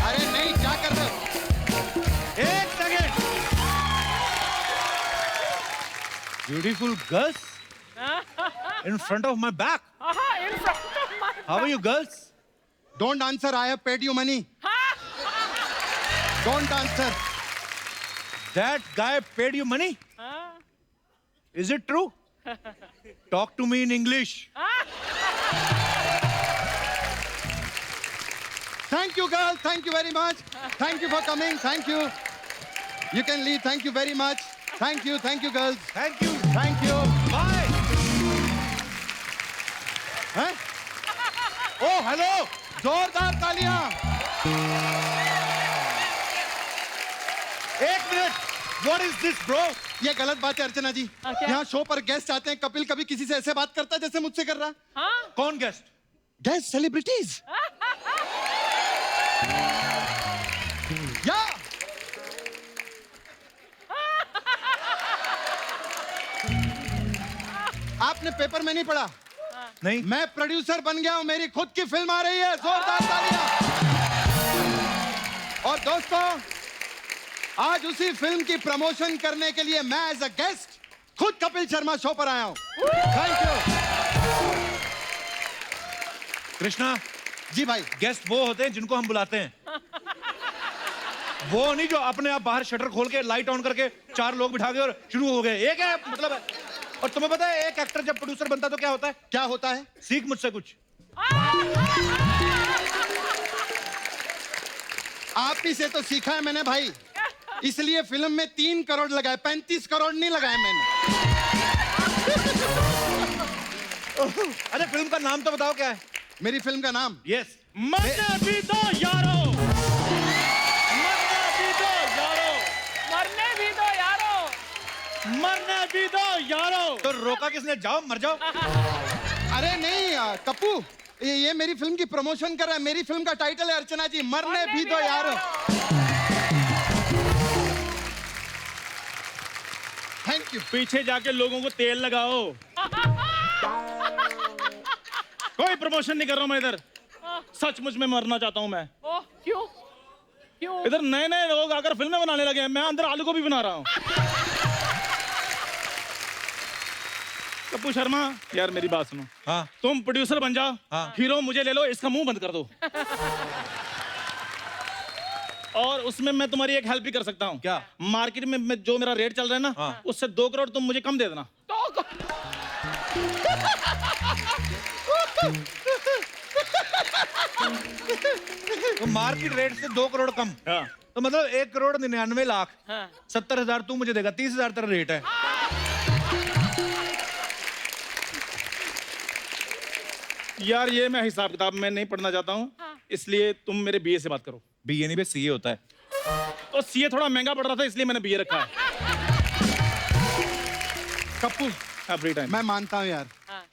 अरे नहीं, क्या कर रहे हो? एक second. Beautiful girls in front of my back. In front of my How are you girls? Don't answer. I have paid you money. Don't answer. That guy paid you money? Is it true? Talk to me in English. Thank you, girl. Thank you very much. Thank you for coming. Thank you. You can leave. Thank you very much. Thank you. Thank you, girls. Thank you. Thank you. Bye. हैं? Oh, hello. जोरदार तालियां. एक minute. What is this, bro? ये गलत बात है अर्चना जी. क्या? यहाँ शो पर गेस्ट आते हैं. कपिल कभी किसी से ऐसे बात करता है जैसे मुझसे कर रहा. कौन गेस्ट? Guest celebrities. या आपने पेपर में नहीं पढ़ा? नहीं. मैं प्रोड्यूसर बन गया हूं. मेरी खुद की फिल्म आ रही है. जोरदार तालियां. और दोस्तों, आज उसी फिल्म की प्रमोशन करने के लिए मैं एज अ गेस्ट खुद कपिल शर्मा शो पर आया हूं. Thank you. कृष्णा, जी भाई. गेस्ट वो होते हैं जिनको हम बुलाते हैं. वो नहीं जो अपने आप बाहर शटर खोल के लाइट ऑन करके 4 लोग बिठा के और शुरू हो गए. एक है मतलब है. और तुम्हें पता है एक एक्टर जब प्रोड्यूसर बनता है तो क्या होता है? क्या होता है? सीख मुझसे कुछ. आप ही से तो सीखा है मैंने भाई. इसलिए फिल्म में 3 करोड़ लगाए, 35 करोड़ नहीं लगाए मैंने. अरे फिल्म का नाम तो बताओ क्या है? मेरी फिल्म का नाम? यस. मरने भी दो यारो, मरने भी दो यारो, मरने भी दो यारो. मरने भी दो यारो. तो रोका किसने? जाओ मर जाओ. अरे नहीं कप्पू, ये मेरी फिल्म की प्रमोशन कर रहा है. मेरी फिल्म का टाइटल है अर्चना जी, मरने भी दो यारो. Thank you. पीछे जाके लोगों को तेल लगाओ. कोई प्रमोशन नहीं कर रहा हूं मैं इधर. सचमुच में मरना चाहता हूं मैं. ओह, क्यों? क्यों? इधर नए नए लोग आकर फिल्में बनाने लगे हैं. मैं अंदर आलू को भी बना रहा हूं. कप्पू शर्मा, यार मेरी बात सुनो. हाँ. तुम प्रोड्यूसर बन जाओ. हाँ. हीरो मुझे ले लो. इसका मुंह बंद कर दो. और उसमें मैं तुम्हारी एक हेल्प भी कर सकता हूँ. क्या? मार्केट में जो मेरा रेट चल रहा है ना, हाँ. उससे 2 करोड़ तुम मुझे कम दे देना. तो मार्केट रेट से 2 करोड़ कम. हाँ. तो मतलब 1,99,00,000. हाँ. 70,000 तू मुझे देगा. 30,000 तेरा रेट है. यार ये मैं हिसाब किताब में नहीं पढ़ना चाहता हूँ. इसलिए तुम मेरे बीए से बात करो. बीए नहीं बे सीए होता है. तो सीए थोड़ा महंगा पड़ रहा था इसलिए मैंने बीए रखा है. Kappu, free time. मैं मानता हूँ यार.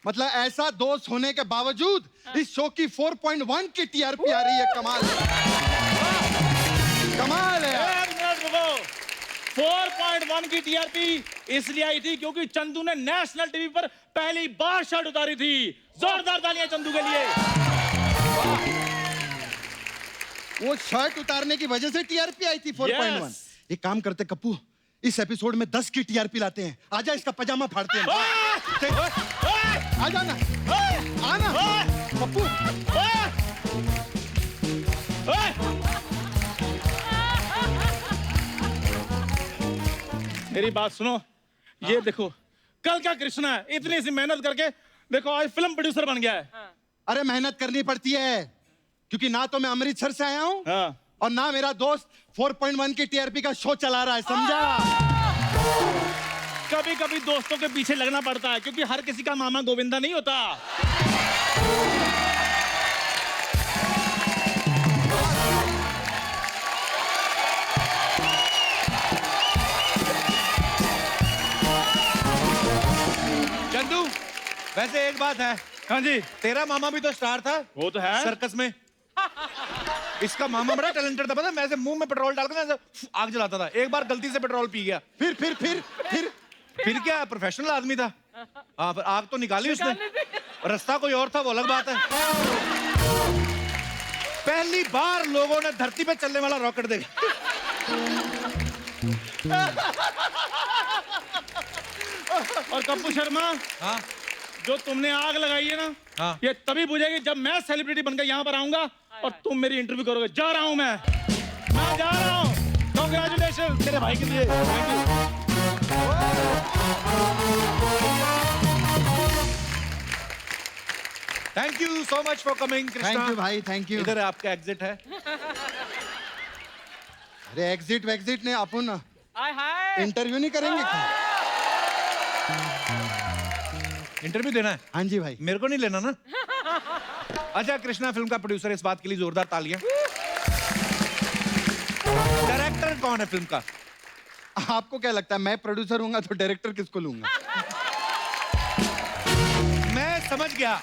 मतलब ऐसा दोस्त होने के बावजूद इस शो की 4.1 की टीआरपी आ रही है. कमाल है. कमाल है. 4.1 की टीआरपी इसलिए आई थी क्योंकि चंदू ने नेशनल टीवी पर पहली बार शर्ट उतारी थी. जोरदार तालियां चंदू के लिए. वो शर्ट उतारने की वजह से टीआरपी आई थी 4.1. Yes. एक काम करते कप्पू, इस एपिसोड में 10 की टीआरपी लाते हैं. आजा, इसका पजामा फाड़ते हैं. आ जाना. आना कप्पू. मेरी बात सुनो. ये देखो कल का कृष्णा है. इतनी सी मेहनत करके देखो आज फिल्म प्रोड्यूसर बन गया है. अरे मेहनत करनी पड़ती है क्योंकि ना तो मैं अमृतसर से आया हूँ हाँ. और ना मेरा दोस्त 4.1 की टीआरपी का शो चला रहा है. समझा? कभी कभी दोस्तों के पीछे लगना पड़ता है क्योंकि हर किसी का मामा गोविंदा नहीं होता. चंदू, वैसे एक बात है. हाँ जी. तेरा मामा भी तो स्टार था. वो तो है. सर्कस में. इसका मामा बड़ा टैलेंटेड था. पता है, मैं ऐसे मुंह में पेट्रोल डालकर ना ऐसे आग जलाता था. एक बार गलती से पेट्रोल पी गया. फिर फिर क्या प्रोफेशनल आदमी था? हाँ, पर आग तो निकाली उसने। निकाली थी। रास्ता कोई और था, वो अलग बात है। पहली बार लोगों ने धरती पे चलने वाला रॉकेट देखा। और कप्पू शर्मा, हाँ जो तुमने आग लगाई है ना, हाँ। ये तभी बुझेगी जब मैं सेलिब्रिटी बनकर यहाँ पर आऊंगा और तुम मेरी इंटरव्यू करोगे। जा रहा हूँ मैं जा रहा हूँ। कांग्रेचुलेशन मेरे भाई के लिए। Thank you. Thank you so much for coming Krishna. Thank you भाई, थैंक यू। इधर आपका एग्जिट है। अरे एग्जिट वेग्जिट ने अपन हाय हाय। इंटरव्यू नहीं करेंगे क्या? इंटरव्यू देना है? हाँ जी भाई। मेरे को नहीं लेना ना। अच्छा, कृष्णा फिल्म का प्रोड्यूसर, इस बात के लिए जोरदार तालियां। डायरेक्टर कौन है फिल्म का? आपको क्या लगता है मैं प्रोड्यूसर हूँगा तो डायरेक्टर किसको लूंगा? मैं समझ गया,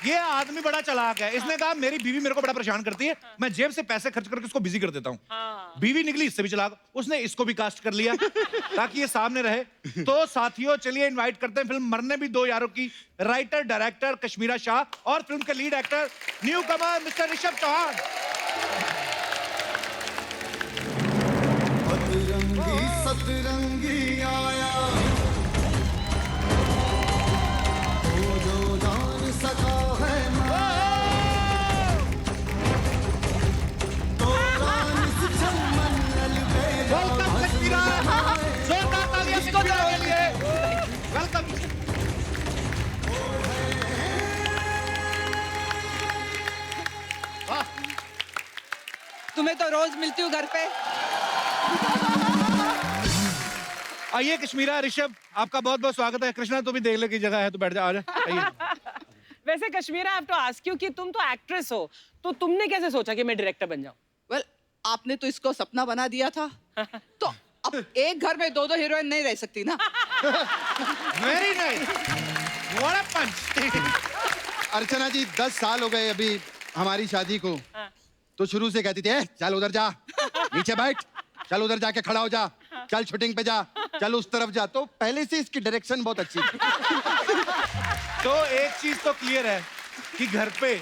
ये आदमी बड़ा चालाक है। इसने कहा मेरी बीवी मेरे को बड़ा परेशान करती है, मैं जेब से पैसे खर्च करके उसको बिजी कर देता हूँ। हाँ। बीवी निकली इससे भी चालाक, उसने इसको भी कास्ट कर लिया ताकि ये सामने रहे। तो साथियों, चलिए इनवाइट करते हैं फिल्म मरने भी दो यारों की राइटर डायरेक्टर कश्मीरा शाह और फिल्म के लीड एक्टर न्यू कमर मिस्टर ऋषभ चौहान। सतरंगी सतरंगी आया वो जो जान सका है तो रानी से चमन अलबेला जोरदार तालियां इसको दो के लिए। वेलकम। तुम्हें तो रोज मिलती हूँ घर पे। आइए कश्मीरा, ऋषभ, आपका बहुत बहुत स्वागत है। कृष्णा तू भी देख ले की जगह है तो बैठ जा, आ जा। आइए। वैसे Kashmira, I have to ask you कि तुम तो एक्ट्रेस हो, तो तुमने कैसे सोचा कि मैं डायरेक्टर बन जाऊं? वेल, आपने तो इसको सपना बना दिया था। तो अब एक घर में दो हीरोइन नहीं रह सकती ना। वेरी नाइस, व्हाट अ पंच। अर्चना जी 10 साल हो गए अभी हमारी शादी को। तो शुरू से कहती थी चल उधर जा, नीचे बैठ, चल उधर जाके खड़ा हो जा, चल शूटिंग पे जा, चल उस तरफ जा। तो पहले से इसकी डायरेक्शन बहुत अच्छी थी। तो एक चीज तो क्लियर है कि घर पे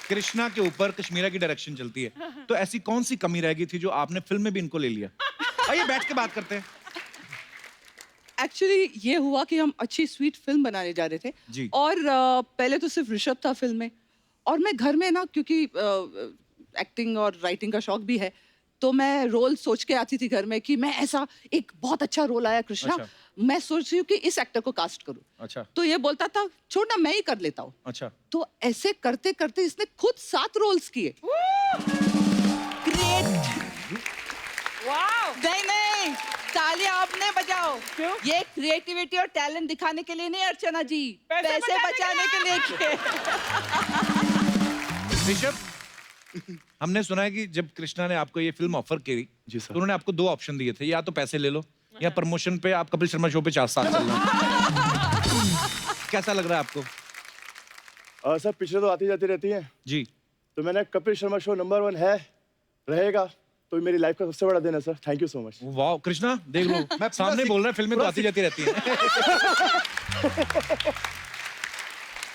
कृष्णा के ऊपर कश्मीरा की डायरेक्शन चलती है। तो ऐसी कौन सी कमी रह गई थी जो आपने फिल्म में भी इनको ले लिया? आइए बैठ के बात करते हैं। एक्चुअली ये हुआ कि हम अच्छी स्वीट फिल्म बनाने जा रहे थे जी। और पहले तो सिर्फ ऋषभ था फिल्म में, और मैं घर में ना, क्योंकि एक्टिंग और राइटिंग का शौक भी है, तो मैं रोल सोच के आती थी घर में कि मैं ऐसा एक बहुत अच्छा रोल आया कृष्णा, अच्छा। मैं सोच रही हूँ कि इस एक्टर को कास्ट करूँ। अच्छा तो ये बोलता था छोड़ ना, मैं ही कर लेता हूँ। अच्छा। तो ऐसे करते करते इसने खुद 7 रोल्स किए। ग्रेट। वाओ। नहीं, तालियां आपने बजाओ। क्यों? ये क्रिएटिविटी और टैलेंट दिखाने के लिए नहीं अर्चना जी, पैसे बचाने के लिए किए। ऋषभ, हमने सुना है कि जब कृष्णा ने आपको ये फिल्म ऑफर करी जी सर। तो उन्होंने आपको 2 ऑप्शन दिए थे, या तो पैसे ले लो या प्रमोशन पे आप कपिल शर्मा शो पे 4 साल चलना। कैसा लग रहा है आपको? सर पिक्चर तो आती जाती रहती है, जी। तो मैंने कपिल शर्मा शो नंबर 1 है, रहेगा, तो मेरी लाइफ का सबसे बड़ा दिन है sir. Thank you so much. वाह कृष्णा, देख लो सामने बोल रहा है फिल्में तो आती जाती रहती है।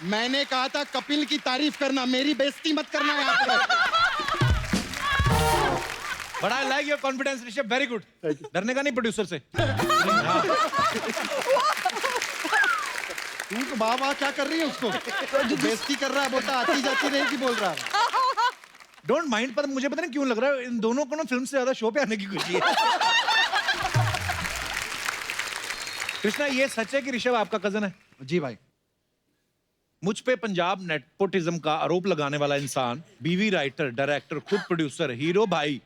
मैंने कहा था कपिल की तारीफ करना, मेरी बेइज्जती मत करना यहाँ पे। But I like your confidence Rishabh, very good. डरने का नहीं प्रोड्यूसर से। तू तो वाह क्या कर रही है उसको? बेइज्जती कर रहा है, बोलता आती जाती रहेगी बोल रहा है। डोंट माइंड, पर मुझे पता नहीं क्यों लग रहा है इन दोनों को ना फिल्म से ज्यादा शो पे आने की खुशी है। कृष्णा, ये सच है कि ऋषभ आपका कजन है? जी भाई। मुझ पे पंजाब नेपोटिज्म का आरोप लगाने वाला इंसान, बीवी राइटर, डायरेक्टर, खुद प्रोड्यूसर, हीरो भाई,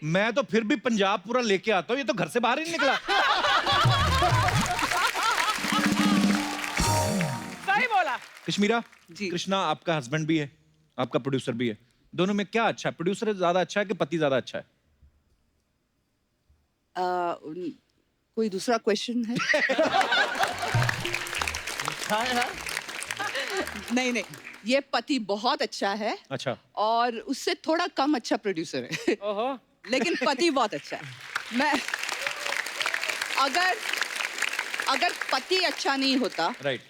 मैं तो फिर भी पंजाब पूरा लेके आता हूँ, ये तो घर से बाहर ही नहीं निकला। सही बोला। कश्मीरा जी। कृष्णा आपका हस्बैंड भी है, आपका प्रोड्यूसर भी है, दोनों में क्या अच्छा है? प्रोड्यूसर ज्यादा अच्छा है कि पति ज्यादा अच्छा है? कोई दूसरा क्वेश्चन है? नहीं, ये पति बहुत अच्छा है। अच्छा। और उससे थोड़ा कम अच्छा प्रोड्यूसर है। ओहो। लेकिन पति बहुत अच्छा है। मैं अगर पति अच्छा नहीं होता राइट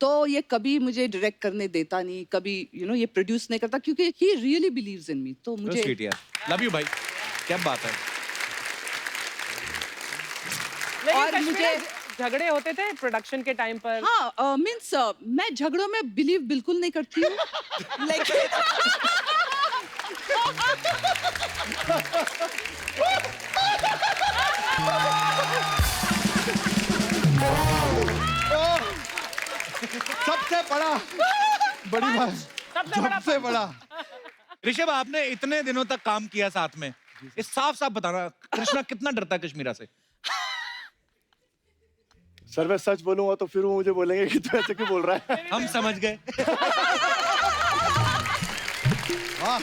तो ये कभी मुझे डायरेक्ट करने देता नहीं, कभी ये प्रोड्यूस नहीं करता, क्योंकि ही रियली बिलीव्स इन मी। तो मुझे स्वीट यार, लव यू भाई, क्या बात है। लेकिन और कश्मीरा, मुझे- झगड़े होते थे प्रोडक्शन के टाइम पर? हाँ, मीन्स मैं झगड़ों में बिलीव बिल्कुल नहीं करती हूँ। लेकिन सबसे बड़ा बड़ी बात, सबसे बड़ा। ऋषभ, आपने इतने दिनों तक काम किया साथ में, ये साफ साफ बताना, कृष्णा कितना डरता है कश्मीरा से? सर मैं सच बोलूंगा तो फिर वो मुझे बोलेंगे कि तू ऐसे क्यों बोल रहा है। हम समझ गए। हाँ।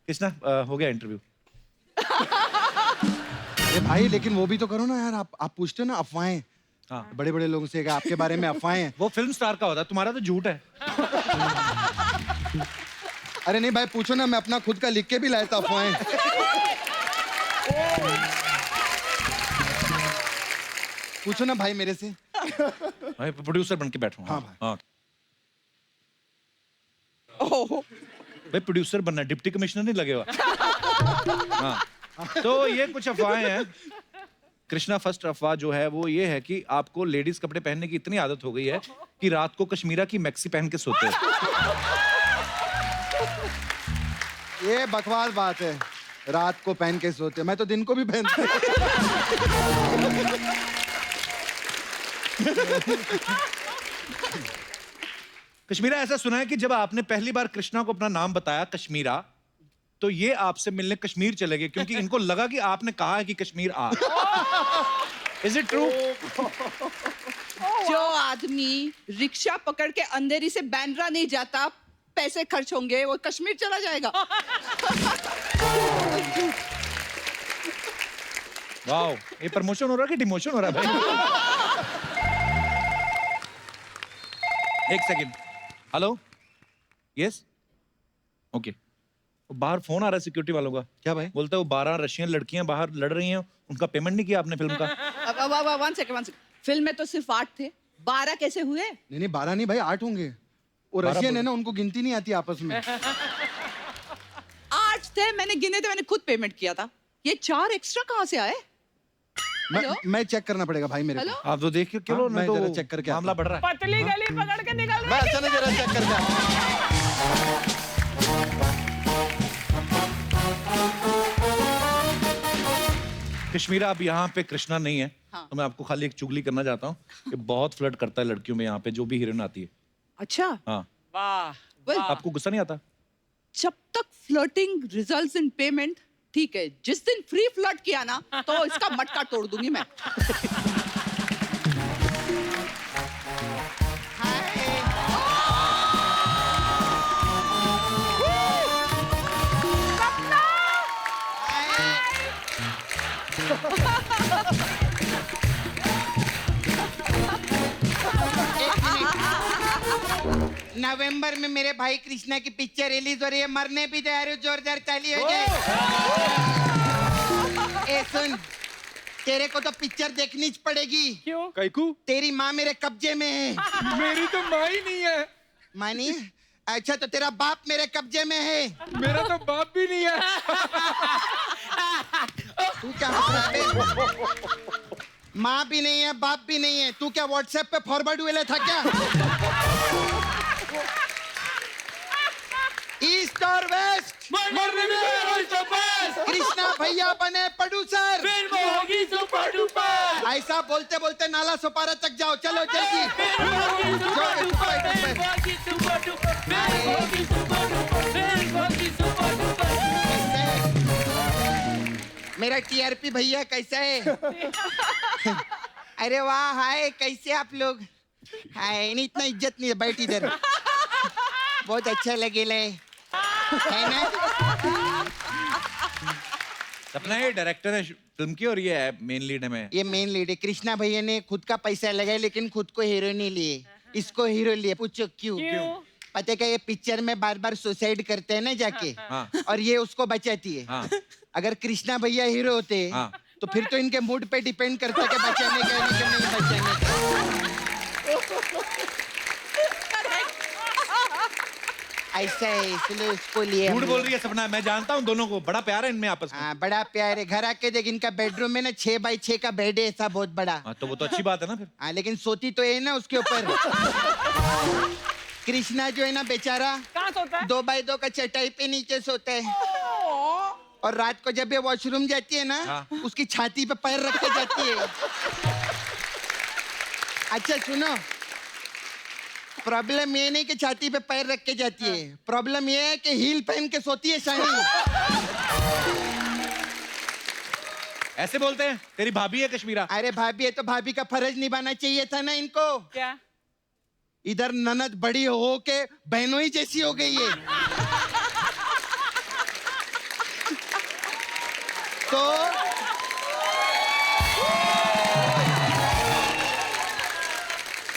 कृष्णा, हो गया इंटरव्यू। अरे भाई लेकिन वो भी तो करो ना यार, आप पूछते हो ना अफवाहें। हाँ। बड़े बड़े लोगों से कि आपके बारे में अफवाहें हैं। वो फिल्म स्टार का होता है, तुम्हारा तो झूठ है। अरे नहीं भाई पूछो ना, मैं अपना खुद का लिख के भी लाया था अफवाहें। पूछो ना भाई मेरे से। भाई प्रोड्यूसर बन के बैठो। हाँ भाई। हाँ ओह, भाई प्रोड्यूसर बनना है, डिप्टी कमिश्नर नहीं लगेगा। हाँ तो ये कुछ अफवाहें हैं। कृष्णा, फर्स्ट अफवाह जो है वो ये है कि आपको लेडीज कपड़े पहनने की इतनी आदत हो गई है कि रात को कश्मीरा की मैक्सी पहन के सोते हैं। ये बकवास बात है, रात को पहन के सोते, मैं तो दिन को भी पहनता हूं। कश्मीरा, ऐसा सुना है कि जब आपने पहली बार कृष्णा को अपना नाम बताया कश्मीरा, तो ये आपसे मिलने कश्मीर चले गए क्योंकि इनको लगा कि आपने कहा है कि कश्मीर आ। Is it true? जो आदमी रिक्शा पकड़ के अंधेरी से बैंड्रा नहीं जाता, पैसे खर्च होंगे, वो कश्मीर चला जाएगा। वाओ, ये प्रमोशन हो रहा है कि डिमोशन हो रहा है भाई? एक सेकंड। Hello, yes, okay. बाहर फोन आ रहा है सिक्योरिटी वालों का। क्या भाई? बोलता है वो 12 रशियन लड़कियां बाहर लड़ रही हैं, उनका पेमेंट नहीं किया आपने फिल्म का। अब 1 सेकंड। फिल्म में तो सिर्फ 8 थे, 12 कैसे हुए? नहीं नहीं 12 नहीं भाई 8 होंगे। वो रशियन है ना, उनको गिनती नहीं आती आपस में। 8 थे, मैंने गिने थे, मैंने खुद पेमेंट किया था। ये 4 एक्स्ट्रा कहाँ से आए? हेलो? मैं चेक करना पड़ेगा भाई मेरे हेलो? को। आप तो देखिए हाँ, क्यों, मैं तो जरा चेक करके आता मामला हूँ। बढ़ रहा है। पतली गली पकड़ के निकल मैं रही अच्छा नहीं जरा चेक करके आता हूँ। कश्मीरा, अब यहाँ पे कृष्णा नहीं है। हाँ। तो मैं आपको खाली एक चुगली करना चाहता हूँ कि बहुत फ्लर्ट करता है लड़कियों में यहाँ पे, जो भी हीरोइन आती है। अच्छा, हाँ, वाह Well, आपको गुस्सा नहीं आता? जब तक फ्लर्टिंग रिजल्ट्स इन पेमेंट, ठीक है। जिस दिन फ्री फ्लर्ट किया ना, तो इसका मटका तोड़ दूंगी मैं। नवंबर में मेरे भाई कृष्णा की पिक्चर रिलीज हो रही है, मरने भी तैयार हो, जोरदार ताली हो जाए। ए सुन, तेरे को तो पिक्चर देखनी पड़ेगी। क्यों? कैकू, तेरी माँ मेरे कब्जे में है। मेरी तो माँ ही नहीं है। माँ नहीं है? अच्छा तो तेरा बाप मेरे कब्जे में है। मेरा तो बाप भी नहीं है। तू क्या हंस रहा है? माँ भी नहीं है, बाप भी नहीं है, तू क्या व्हाट्सएप पे फॉरवर्ड हुए था क्या? ईस्ट और वेस्ट, मरने भी तैयार हो, शाबाश। कृष्णा भैया बने प्रोड्यूसर। फिल्म होगी सुपर डुपर। ऐसा बोलते बोलते नाला सुपारा तक जाओ, चलो जल्दी। मेरा टीआरपी भैया कैसा है? अरे वाह, हाय, कैसे आप लोग? हाय, नहीं इतना इज्जत नहीं है, बैठ इधर। बहुत अच्छा लगेला है ना? अपना ये डायरेक्टर है फिल्म की और ये है मेन लीड है। मैं ये मेन लीड है। कृष्णा भैया ने खुद का पैसा लगाया लेकिन खुद को हीरो नहीं लिए, इसको हीरो लिए। पूछो क्यों? पता है क्या, ये पिक्चर में बार बार सुसाइड करते हैं ना जाके, हाँ। और ये उसको बचाती है। हाँ। अगर कृष्णा भैया हीरो होते हाँ। तो फिर तो इनके मूड पे डिपेंड करता है कि बचाने का है कि नहीं बचाने का। ऐसा है, इसलिए उसको लिए झूठ बोल रही है सपना, मैं जानता हूँ दोनों को, बड़ा प्यार है इनमें आपस में। हाँ, बड़ा प्यार है। घर आके देख, इनका बेडरूम में ना 6x6 का बेड है, ऐसा बहुत बड़ा। हाँ, तो वो तो अच्छी बात है ना फिर। हाँ, लेकिन सोती तो है ना उसके ऊपर। कृष्णा जो है ना बेचारा, कहाँ सोता है? 2x2 का चटाई पे नीचे सोता है। और रात को जब ये वॉशरूम जाती है ना, हाँ। उसकी छाती पे पैर रख के जाती है। अच्छा सुनो, प्रॉब्लम ये नहीं कि छाती पे पैर रख के जाती है, प्रॉब्लम ये है कि हील पहन के सोती है शानी। ऐसे बोलते हैं? तेरी भाभी है कश्मीरा। अरे भाभी है तो भाभी का फर्ज निभाना चाहिए था ना इनको। क्या? इधर ननद बड़ी हो के बहनों ही जैसी हो गई है। तो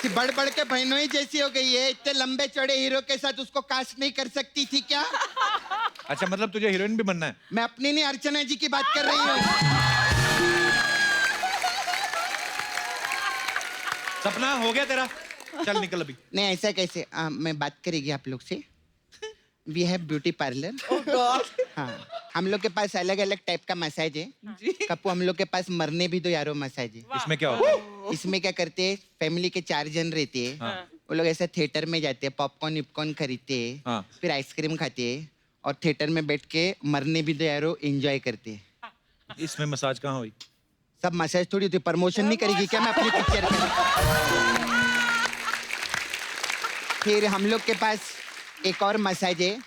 बढ़ बढ़ के बहनों ही जैसी हो गई है। इतने लंबे चौड़े हीरो के साथ उसको कास्ट नहीं कर सकती थी क्या? अच्छा, मतलब तुझे हीरोइन भी बनना है? मैं अपनी नहीं, अर्चना जी की बात कर रही हूँ। सपना हो गया तेरा, चल निकल अभी। नहीं ऐसा कैसे, मैं बात करेगी आप लोग से। We have beauty parlour. हाँ, हम लोग के पास अलग अलग टाइप का मसाज है। कप्पू, हम लोग के पास मरने भी दो यारो मसाज है। इसमें क्या होता है? इसमें क्या करते हैं, फैमिली के 4 जन रहते हैं। वो लोग ऐसा थिएटर में जाते हैं, पॉपकॉर्न विपकॉर्न खरीदते हैं, हाँ। फिर आइसक्रीम खाते हैं और थिएटर में बैठ के मरने भी दो यारो एंजॉय करते हैं। इसमें मसाज कहाँ हुई? सब मसाज थोड़ी होती, प्रमोशन नहीं करेगी क्या मैं अपनी पिक्चर का? फिर हम लोग के पास एक और मसाज है,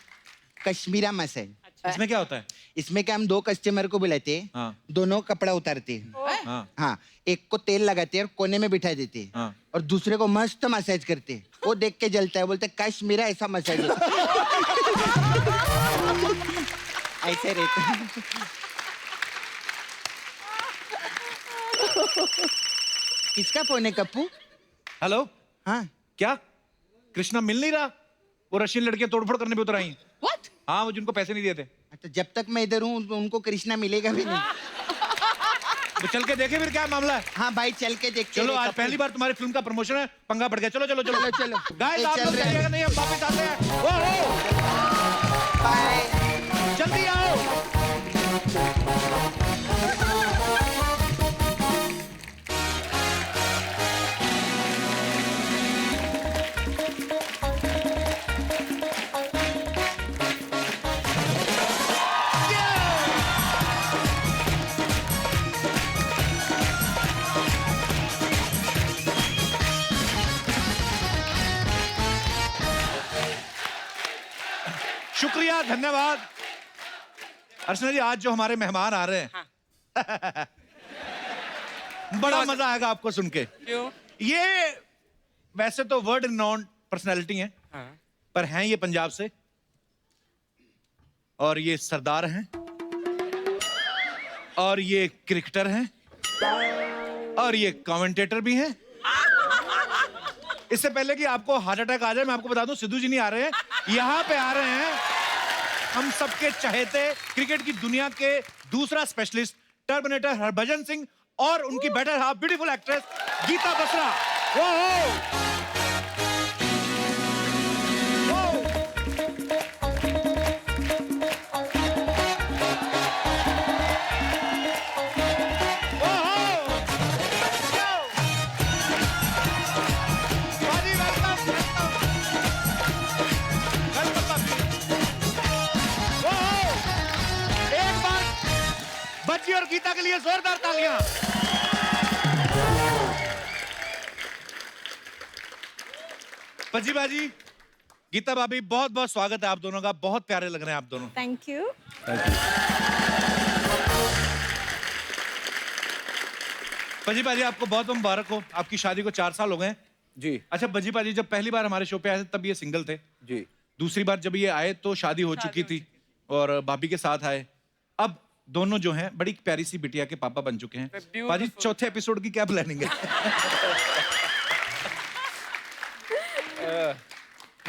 कश्मीरा मसाज। इसमें क्या होता है? इसमें क्या, हम 2 कस्टमर को बुलाते हैं, हाँ। दोनों कपड़ा उतारते हैं। हाँ। हाँ, एक को तेल लगाते हैं और कोने में बिठा देते हैं, हाँ। और दूसरे को मस्त मसाज करते हैं। वो देख के जलता है, बोलते कश्मीरा ऐसा मसाज है। ऐसे रहता है। किसका फोन है कप्पू? हेलो, हाँ, क्या कृष्णा मिल नहीं रहा? वो रशियन लड़कियां तोड़फोड़ करने पे उतर आई हैं। What? हाँ, वो जिनको पैसे नहीं दिए थे। तो जब तक मैं इधर हूँ उनको कृष्णा मिलेगा भी नहीं। तो चल के देखे फिर क्या मामला है। हाँ भाई, चल के देखते चलो, हैं आज कप्पू। पहली बार तुम्हारी फिल्म का प्रमोशन है, पंगा पड़ गया। चलो चलो चलो चलो, चलो। गाइस, ये आप चल लोग रहा है। जाइएगा नहीं, हम वापस आते हैं। ओहो, बाय। जल्दी आओ। शुक्रिया, धन्यवाद। अर्चना जी, आज जो हमारे मेहमान आ रहे हैं, बड़ा मजा आएगा आपको सुन के। क्यों? ये वैसे तो वर्ल्ड रिनाउंड पर्सनैलिटी हैं, पर हैं ये पंजाब से, और ये सरदार हैं, और ये क्रिकेटर हैं, और ये कमेंटेटर भी हैं। इससे पहले कि आपको हार्ट अटैक आ जाए, मैं आपको बता दूं, सिद्धू जी नहीं आ रहे हैं, यहां पे आ रहे हैं हम सबके चहेते क्रिकेट की दुनिया के दूसरा स्पेशलिस्ट टर्मिनेटर हरभजन सिंह और उनकी better half beautiful actress Geeta Basra. बच्ची और गीता के लिए जोरदार तालियां। पजी बाजी, गीता भाभी, बहुत बहुत स्वागत है आप दोनों का। बहुत प्यारे लग रहे हैं आप दोनों। Thank you. पजी बाजी, आपको बहुत बहुत मुबारक हो, आपकी शादी को 4 साल हो गए हैं। जी अच्छा पजी बाजी, जब पहली बार हमारे शो पे आए थे तब ये सिंगल थे, जी दूसरी बार जब ये आए तो शादी हो चुकी थी और भाभी के साथ आए। अब दोनों जो हैं बड़ी प्यारी सी बिटिया के पापा बन चुके हैं। पाजी, चौथे एपिसोड की क्या प्लानिंग है?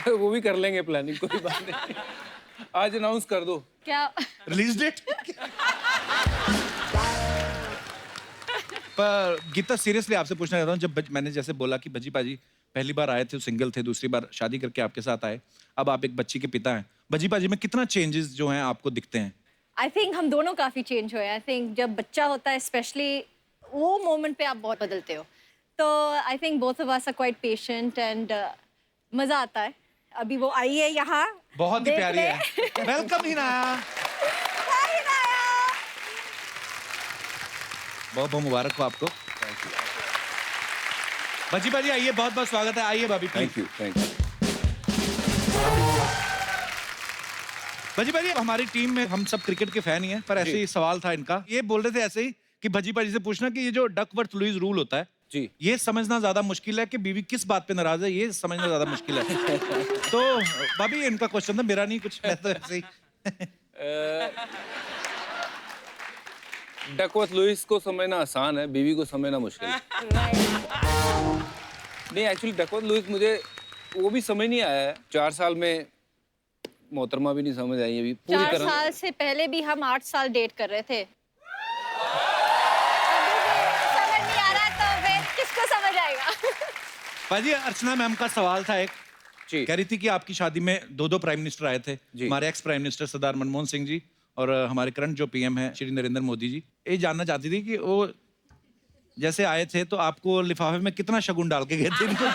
वो भी कर लेंगे प्लानिंग, कोई बात नहीं। आज अनाउंस कर दो। क्या? Release date? पर गीता सीरियसली आपसे पूछना चाहता हूँ, जब मैंने जैसे बोला कि भज्जी पाजी पहली बार आए थे सिंगल थे, दूसरी बार शादी करके आपके साथ आए, अब आप एक बच्ची के पिता हैं, भज्जी पाजी में कितना चेंजेस जो हैं आपको दिखते हैं? आई थिंक हम दोनों काफ़ी चेंज हुए हैं। आई थिंक जब बच्चा होता है स्पेशली वो मोमेंट पे आप बहुत बदलते हो, तो I think both of us are quite patient and मज़ा आता है। अभी वो आई है यहाँ, बहुत ही देख प्यारी ले। है। वेलकम हिनाया। बहुत बहुत मुबारक हो आपको। भज्जी पाजी आइए, बहुत बहुत स्वागत है, आइए भाभी। Thank you, thank you. Bhajji पाजी हमारी टीम में हम सब क्रिकेट के फैन ही हैं, पर ऐसे ही सवाल था इनका, ये बोल रहे थे ऐसे ही कि भज्जी पाजी से पूछना कि ये जो डकवर्थ लुईस रूल होता है जी, ये समझना ज्यादा मुश्किल है कि बीवी किस बात पे नाराज है, ये समझना ज्यादा मुश्किल है। तो भाभी इनका क्वेश्चन था, मेरा नहीं कुछ, मैं तो ऐसे ही। डकवर्थ लुईस को समझना आसान है, बीवी को समझना मुश्किल है। नहीं, एक्चुअली डकवर्थ लुईस मुझे वो भी समझ नहीं आया है। 4 साल में मोहतरमा भी नहीं समझ आई अभी पूरी 4 तरह। साल से पहले भी हम 8 साल डेट कर रहे थे। समझ नहीं आ रहा तो फिर किसको समझ आएगा? पाजी अर्चना मैम का सवाल था एक, जी, कह रही थी कि आपकी शादी में 2 प्राइम मिनिस्टर आए थे, जी। हमारे एक्स प्राइम मिनिस्टर सरदार मनमोहन सिंह जी और हमारे करंट जो पीएम है श्री नरेंद्र मोदी जी। ये जानना चाहती थी कि वो जैसे आए थे तो आपको लिफाफे में कितना शगुन डाल के गए थे इनको?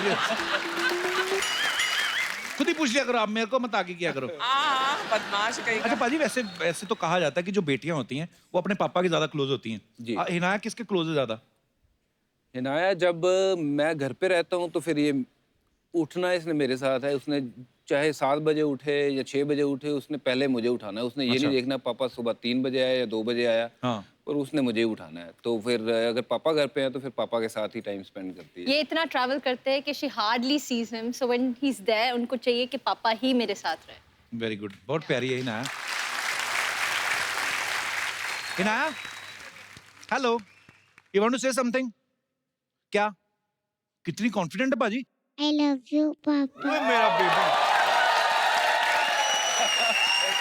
खुद ही पूछ लिया करो, आप मेरे को मत आगे किया करो। बदमाश कहीं अच्छा पाजी, वैसे वैसे तो कहा जाता है कि जो बेटियां होती हैं वो अपने पापा के ज्यादा क्लोज होती हैं। जी। हिनाया किसके क्लोज है ज्यादा? हिनाया जब मैं घर पे रहता हूँ तो फिर ये उठना इसने मेरे साथ है। उसने चाहे 7 बजे उठे या 6 बजे उठे, उसने पहले मुझे उठाना है। उसने ये अच्छा। नहीं देखना पापा सुबह 3 बजे आया या 2 बजे आया, हाँ। और उसने मुझे ही उठाना है। तो फिर अगर पापा घर पे हैं तो फिर पापा के साथ ही टाइम स्पेंड करती है। ये इतना ट्रैवल करते हैं कि she hardly sees him, so when he is there उनको चाहिए कि पापा ही मेरे साथ रहे। वेरी गुड, बहुत प्यारी है Hinaya. Hinaya, hello, you want to say something? क्या? कितनी कॉन्फिडेंट है बाजी। I love you, Papa. ओए मेरा बेटा।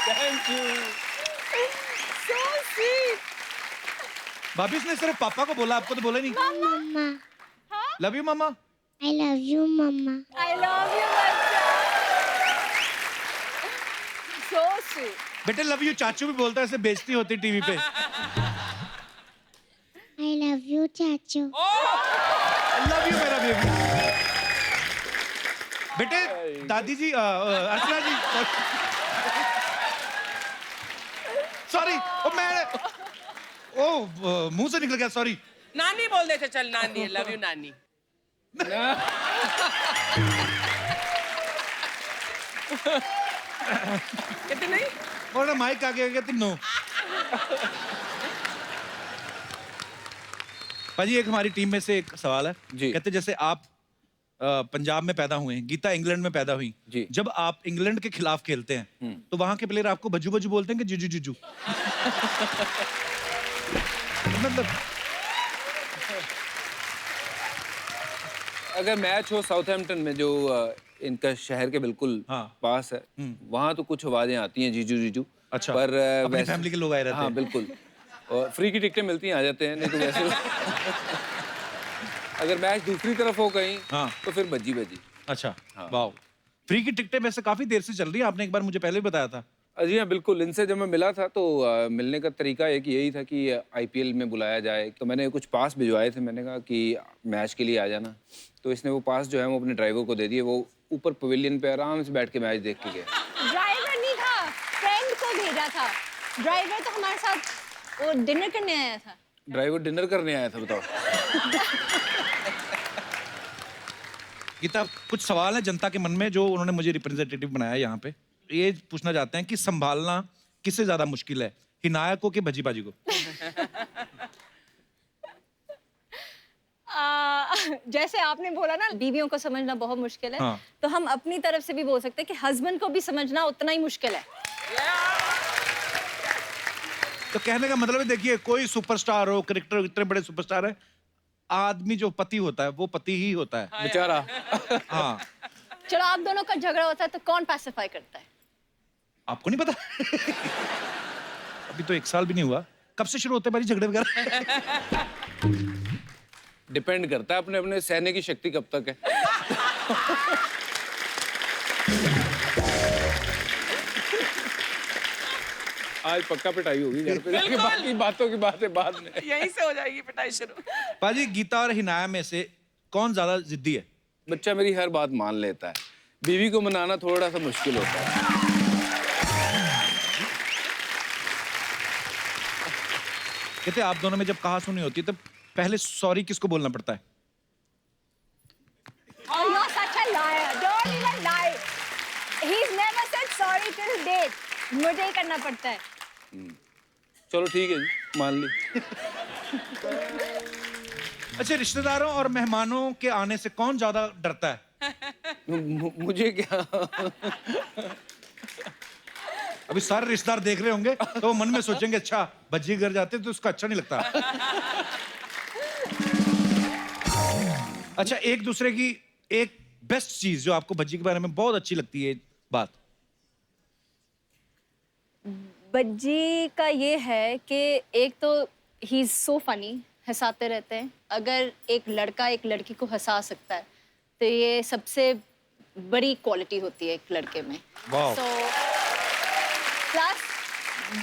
Thank you. So sweet. भाभी उसने सिर्फ पापा को बोला, आपको तो बोला नहीं। Mama. Love you mama. I love you, Mama. I love you, बच्चा। So sweet. बेटे लव यू चाचू भी बोलता है, ऐसे बेइज्जती होती टीवी पे। I love you, Chachu. Love you मेरा बेबी। बेटे दादी जी, अर्चना जी, सॉरी, ओ मैं मुंह से निकल गया, सॉरी। नानी बोल देते, चल नानी, लव यू नानी। कहते नहीं? और माइक आ गया कहते नो। पाजी एक हमारी टीम में से एक सवाल है जी। कहते जैसे आप पंजाब में पैदा हुए हैं, गीता इंग्लैंड में पैदा हुई जी। जब आप इंग्लैंड के खिलाफ खेलते हैं तो वहां के प्लेयर आपको बज्जू बज्जू बोलते हैं कि जीजू जीजू? मतलब अगर मैच हो साउथहैम्पटन में जो इनका शहर के बिल्कुल हाँ। पास है, वहाँ तो कुछ आवाजें आती हैं जीजू जीजू। अच्छा, पर अपनी वैसे फैमिली के लोग आए रहते हाँ हैं। बिल्कुल, और फ्री की टिकटें मिलती हैं, आ जाते हैं, नहीं तो वैसे अगर मैच दूसरी तरफ हो कहीं हाँ। तो फिर बज्जी बज्जी। अच्छा, हाँ। वाह। फ्री की टिकटें वैसे काफी देर से चल रही है, आपने एक बार मुझे पहले भी बताया था। जी हाँ बिल्कुल, इनसे जब मैं मिला था तो मिलने का तरीका एक यही था कि आईपीएल में बुलाया जाए, तो मैंने कुछ पास भिजवाए थे। मैंने कहा कि मैच के लिए आ जाना, तो इसने वो पास जो है वो अपने ड्राइवर को दे दिए। वो ऊपर पवेलियन पे आराम से बैठ के मैच देख के गए। ड्राइवर नहीं था, फ्रेंड को भेजा था। ड्राइवर तो हमारे साथ वो डिनर करने आया था। ड्राइवर डिनर करने आया था, बताओ। गीता, कुछ सवाल है जनता के मन में जो उन्होंने मुझे रिप्रेजेंटेटिव बनाया है यहाँ पे। ये पूछना चाहते हैं कि संभालना किससे ज्यादा मुश्किल है, हिनाया को कि भज्जी पाजी को? जैसे आपने बोला ना बीवियों को समझना बहुत मुश्किल है, हाँ। तो हम अपनी तरफ से भी बोल सकते हैं कि हस्बैंड को भी समझना उतना ही मुश्किल है। तो कहने का मतलब है, देखिए कोई सुपरस्टार हो, क्रिकेटर इतने बड़े सुपरस्टार है, आदमी जो पति होता है वो पति ही होता है बेचारा। हाँ। चलो आप दोनों का झगड़ा होता है तो कौन पैसिफाई करता है? आपको नहीं पता? अभी तो 1 साल भी नहीं हुआ, कब से शुरू होते हैं भाई झगड़े वगैरह? डिपेंड करता है अपने अपने सहने की शक्ति कब तक है। आज पक्का पिटाई होगी घर पे जाके, बाकी बातों की बातें बाद में। यहीं से हो जाएगी पिटाई शुरू। पाजी, गीता और हिनाया में से कौन ज्यादा जिद्दी है? बच्चा मेरी हर बात मान लेता है, बीवी को मनाना थोड़ा सा मुश्किल होता है। कहते आप दोनों में जब कहा सुनी होती है तो पहले सॉरी किसको बोलना पड़ता है? Oh, you're such a liar. Don't even lie. He's never said sorry till date. मुझे ही करना पड़ता है। चलो ठीक है जी, मान ली। अच्छा, रिश्तेदारों और मेहमानों के आने से कौन ज्यादा डरता है? मुझे क्या? अभी सारे रिश्तेदार देख रहे होंगे तो वो मन में सोचेंगे अच्छा भज्जी घर जाते तो उसका अच्छा नहीं लगता। अच्छा, एक दूसरे की एक बेस्ट चीज जो आपको भज्जी के बारे में बहुत अच्छी लगती है बात? बज्जी का ये है कि एक तो ही इज सो फनी, हंसाते रहते हैं। अगर एक लड़का एक लड़की को हंसा सकता है तो ये सबसे बड़ी क्वालिटी होती है एक लड़के में। वाह। So, प्लस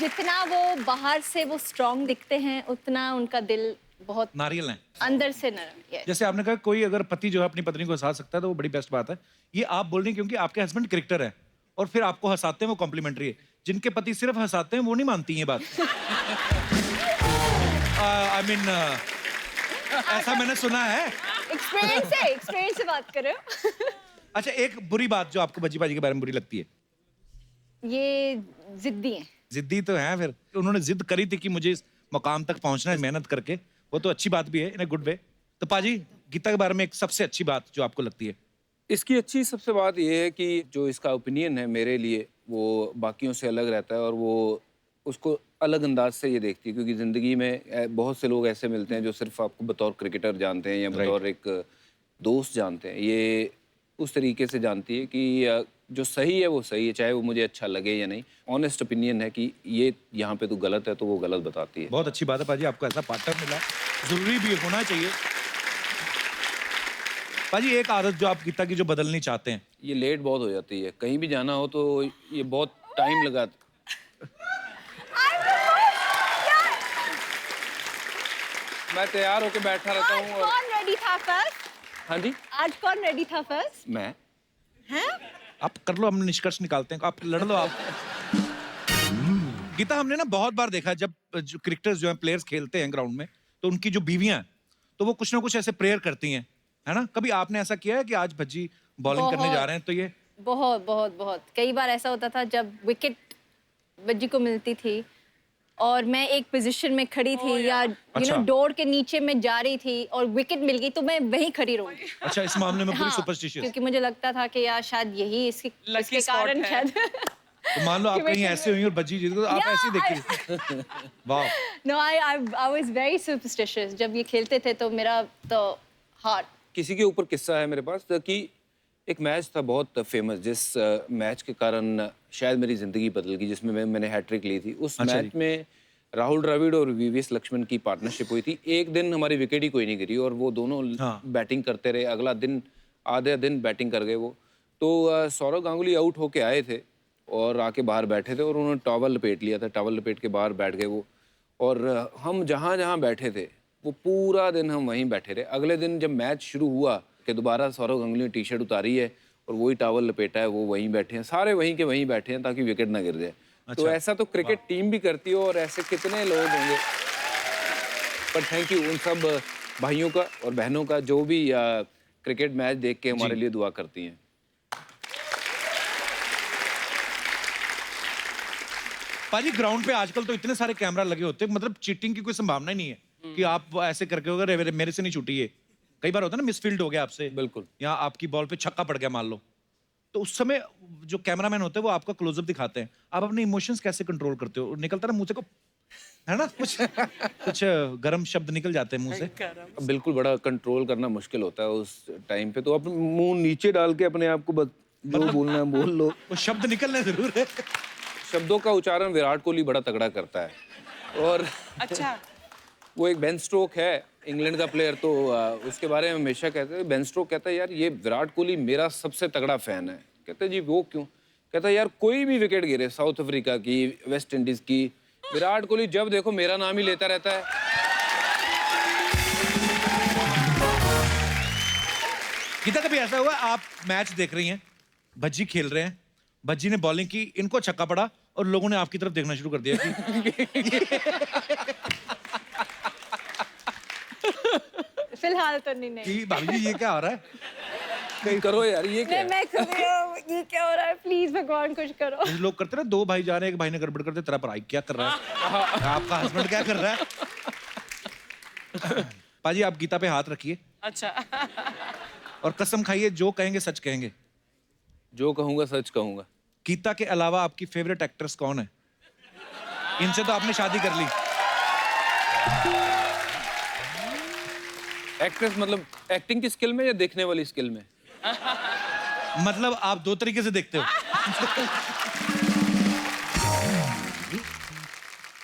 जितना वो बाहर से वो स्ट्रांग दिखते हैं उतना उनका दिल बहुत नारियल है अंदर से नरम। Yes. जैसे आपने कहा कोई अगर पति जो है अपनी पत्नी को हंसा सकता है तो वो बड़ी बेस्ट बात है। ये आप बोल रही हैं क्योंकि आपके हस्बैंड क्रिकेटर है और फिर आपको हंसाते हैं, वो कॉम्प्लीमेंट्री है। जिनके पति सिर्फ हंसाते हैं वो नहीं मानती ये बात। आई मीन ऐसा मैंने सुना है। एक्सपीरियंस से बात कर रहे हो। अच्छा, एक बुरी बात जो आपको भज्जी बाजी के बारे में बुरी लगती है? ये जिद्दी हैं। जिद्दी तो है, फिर उन्होंने जिद करी थी कि मुझे इस मुकाम तक पहुंचना है मेहनत करके, वो तो अच्छी बात भी है इन अ गुड वे। तो पाजी, गीता के बारे में एक सबसे अच्छी बात जो आपको लगती है? इसकी अच्छी सबसे बात यह है कि जो इसका ओपिनियन है मेरे लिए वो बाकियों से अलग रहता है और वो उसको अलग अंदाज से ये देखती है, क्योंकि ज़िंदगी में बहुत से लोग ऐसे मिलते हैं जो सिर्फ आपको बतौर क्रिकेटर जानते हैं या बतौर एक दोस्त जानते हैं। ये उस तरीके से जानती है कि जो सही है वो सही है, चाहे वो मुझे अच्छा लगे या नहीं। ऑनेस्ट ओपिनियन है कि ये यहाँ पे तो गलत है तो वो गलत बताती है। बहुत अच्छी बात है पाजी, आपको ऐसा पार्टनर मिला, जरूरी भी होना चाहिए। पाजी, एक आदत जो आप गीता की जो बदलनी चाहते हैं? ये लेट बहुत हो जाती है, कहीं भी जाना हो तो ये बहुत टाइम लगाता। मैं तैयार होके बैठा रहता हूँ। कौन रेडी था फर्स्ट? हाँ जी, आज कौन रेडी था फर्स्ट? मैं। हैं? आप कर लो, हम निष्कर्ष निकालते हैं, आप लड़ लो आप। गीता, हमने ना बहुत बार देखा जब जो क्रिकेटर्स जो हैं प्लेयर्स खेलते हैं ग्राउंड में तो उनकी जो बीवियां हैं तो वो कुछ ना कुछ ऐसे प्रेयर करती हैं, है ना? कभी आपने ऐसा किया है कि आज भज्जी बॉलिंग करने जा रहे हैं तो ये? बहुत बहुत बहुत कई बार ऐसा होता था जब विकेट बज्जी को मिलती थी और मैं एक पोजीशन में खड़ी थी या यू नो डोर के नीचे में जा रही थी और विकेट मिल गई तो मैं वहीं खड़ी रहूंगी। अच्छा, इस मामले में पूरी हाँ, सुपरस्टिशियस। क्योंकि मुझे लगता था कि यार शायद यही इसके कारण शायद। तो मान लो आप कहीं ऐसे हुई और भज्जी जीत गई तो आप ऐसे ही देखिए। वाह। No, I was very superstitious जब ये खेलते थे तो मेरा तो हार्ट। किसी के ऊपर किस्सा है मेरे पास कि एक मैच था बहुत फेमस, जिस मैच के कारण शायद मेरी ज़िंदगी बदल गई, जिसमें मैंने हैट्रिक ली थी। उस मैच में राहुल द्रविड़ और वीवीएस लक्ष्मण की पार्टनरशिप हुई थी। एक दिन हमारी विकेट ही कोई नहीं गिरी और वो दोनों बैटिंग करते रहे। अगला दिन आधे दिन बैटिंग कर गए वो। तो सौरव गांगुली आउट होके आए थे और आके बाहर बैठे थे और उन्होंने टॉवल लपेट लिया था। टॉवल लपेट के बाहर बैठ गए वो और हम जहाँ जहाँ बैठे थे वो पूरा दिन हम वहीं बैठे रहे। अगले दिन जब मैच शुरू हुआ कि दोबारा सौरव गांगुली ने टी शर्ट उतारी है और वही टॉवल लपेटा है, वो वहीं बैठे हैं, सारे वहीं के वहीं बैठे हैं ताकि विकेट ना गिर जाए। अच्छा। तो ऐसा तो क्रिकेट टीम भी करती है और ऐसे कितने लोग होंगे। पर थैंक यू उन सब भाइयों का और बहनों का जो भी क्रिकेट मैच देख के हमारे लिए दुआ करती हैं। पाजी, ग्राउंड पे आजकल तो इतने सारे कैमरा लगे होते हैं, मतलब चीटिंग की कोई संभावना ही नहीं है कि आप ऐसे करके होगा मेरे से नहीं छूटी है। कई बार होता है ना, मिसफील्ड हो गया आपसे, बिल्कुल, या आपकी बॉल पे छक्का पड़ गया मान लो, तो उस समय जो कैमरामैन होते हैं वो आपका क्लोजअप दिखाते हैं। आप अपने इमोशंस कैसे कंट्रोल करते हो? निकलता ना मुंह से को, है ना, कुछ गर्म शब्द निकल जाते हैं मुंह से। बिल्कुल, बड़ा कंट्रोल करना मुश्किल होता है उस टाइम पे। तो आप मुंह नीचे डाल के अपने आप को जो बोलना है बोल लो। वो शब्द निकलने जरूर है। शब्दों का उच्चारण विराट कोहली बड़ा तगड़ा करता है और अच्छा, वो एक बेन स्टोक है, इंग्लैंड का प्लेयर, तो उसके बारे में हमेशा कहते हैं, बेन स्टोक्स कहता है यार ये विराट कोहली मेरा सबसे तगड़ा फैन है। कहते हैं जी वो क्यों? कहता है यार कोई भी विकेट गिरे, साउथ अफ्रीका की, वेस्ट इंडीज की, विराट कोहली जब देखो मेरा नाम ही लेता रहता है। गीता, कभी ऐसा हुआ आप मैच देख रही हैं, भज्जी खेल रहे हैं, भज्जी ने बॉलिंग की, इनको छक्का पड़ा और लोगों ने आपकी तरफ देखना शुरू कर दिया कि फिलहाल तो नहीं कि भाभी जी ये क्या हो रहा है? नहीं करो यार, ये क्या है? मैं कर रही हूँ, ये क्या हो रहा है, प्लीज भगवान कुछ करो। कुछ लोग करते ना, दो भाई जा रहे हैं, एक भाई ने गड़बड़ करते, तेरा भाई क्या कर रहा है, आपका हस्बैंड क्या कर रहा है? पाजी आप गीता पे हाथ रखिए अच्छा। और कसम खाइए, जो कहेंगे सच कहेंगे। जो कहूंगा सच कहूंगा। गीता के अलावा आपकी फेवरेट एक्ट्रेस कौन है? इनसे तो आपने शादी कर ली। एक्ट्रेस मतलब एक्टिंग की स्किल में या देखने वाली स्किल में? मतलब आप दो तरीके से देखते हो।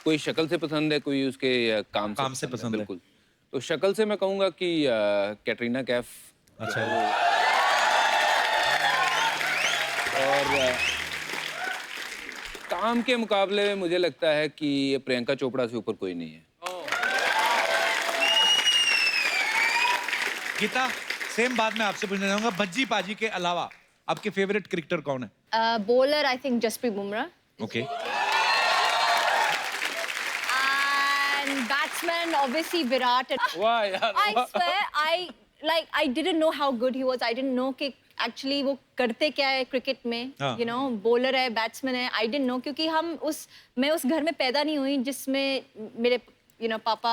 कोई शक्ल से पसंद है, कोई उसके काम से पसंद है। बिल्कुल। तो शक्ल से मैं कहूंगा कि कैटरीना कैफ। अच्छा। और काम के मुकाबले में मुझे लगता है कि प्रियंका चोपड़ा से ऊपर कोई नहीं है। गीता, सेम बात मैं आपसे पूछना चाहूंगा, भज्जी पाजी के अलावा आपके फेवरेट क्रिकेटर कौन है? Bowler I think Jasprit Bumrah. Okay. And batsman, obviously Virat. वाह यार, I swear, I didn't know how good he was. I didn't know कि actually वो करते क्या है क्रिकेट में. हाँ. You know, bowler है, batsman है. I didn't know क्योंकि मैं उस घर में पैदा नहीं हुई जिसमें मेरे पापा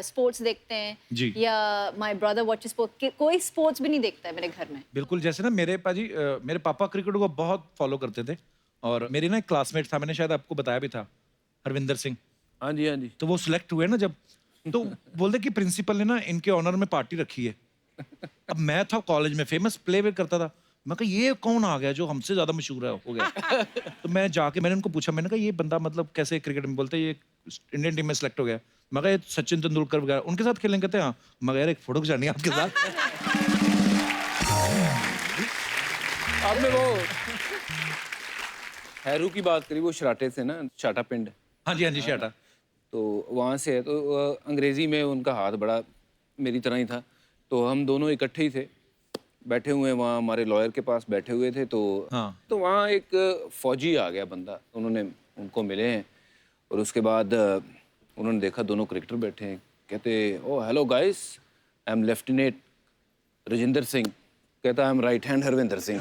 स्पोर्ट्स देखते हैं जी. या my brother watches sports. कोई स्पोर्ट्स भी नहीं देखता है मेरे घर में. बिल्कुल, जैसे ना मेरे पापा क्रिकेट को बहुत फॉलो करते थे और मेरी ना एक क्लासमेट था, मैंने शायद आपको बताया भी था, हरविंदर सिंह। हाँ जी, हाँ जी। तो वो सिलेक्ट हुए ना जब, तो बोलते कि प्रिंसिपल ने ना इनके ऑनर में पार्टी रखी है। अब मैं था कॉलेज में, फेमस प्ले करता था, मैं कहा ये कौन आ गया जो हमसे ज्यादा मशहूर है हो गया। तो मैं जाके मैंने उनको पूछा, मैंने कहा ये बंदा मतलब कैसे क्रिकेट में? बोलते ये इंडियन टीम में सिलेक्ट हो गया। मैं कहा ये सचिन तेंदुलकर वगैरह उनके साथ खेलेंगे? कहते हाँ। मगर यार एक फोटो खिंचानी है आपके साथ। आपने वो हैरू की बात करी, वो शराटे से ना, शाटा पिंड। हाँ जी, हाँ जी, शाटा। तो वहाँ से है, तो अंग्रेजी में उनका हाथ बड़ा मेरी तरह ही था, तो हम दोनों इकट्ठे ही थे, बैठे हुए वहाँ हमारे लॉयर के पास बैठे हुए थे। तो हाँ। तो वहाँ एक फौजी आ गया बंदा, उन्होंने उनको मिले हैं और उसके बाद उन्होंने देखा दोनों क्रिकेटर बैठे हैं, कहते oh hello guys, I am lieutenant Rajendra Singh. कहता I am right hand Harvinder Singh.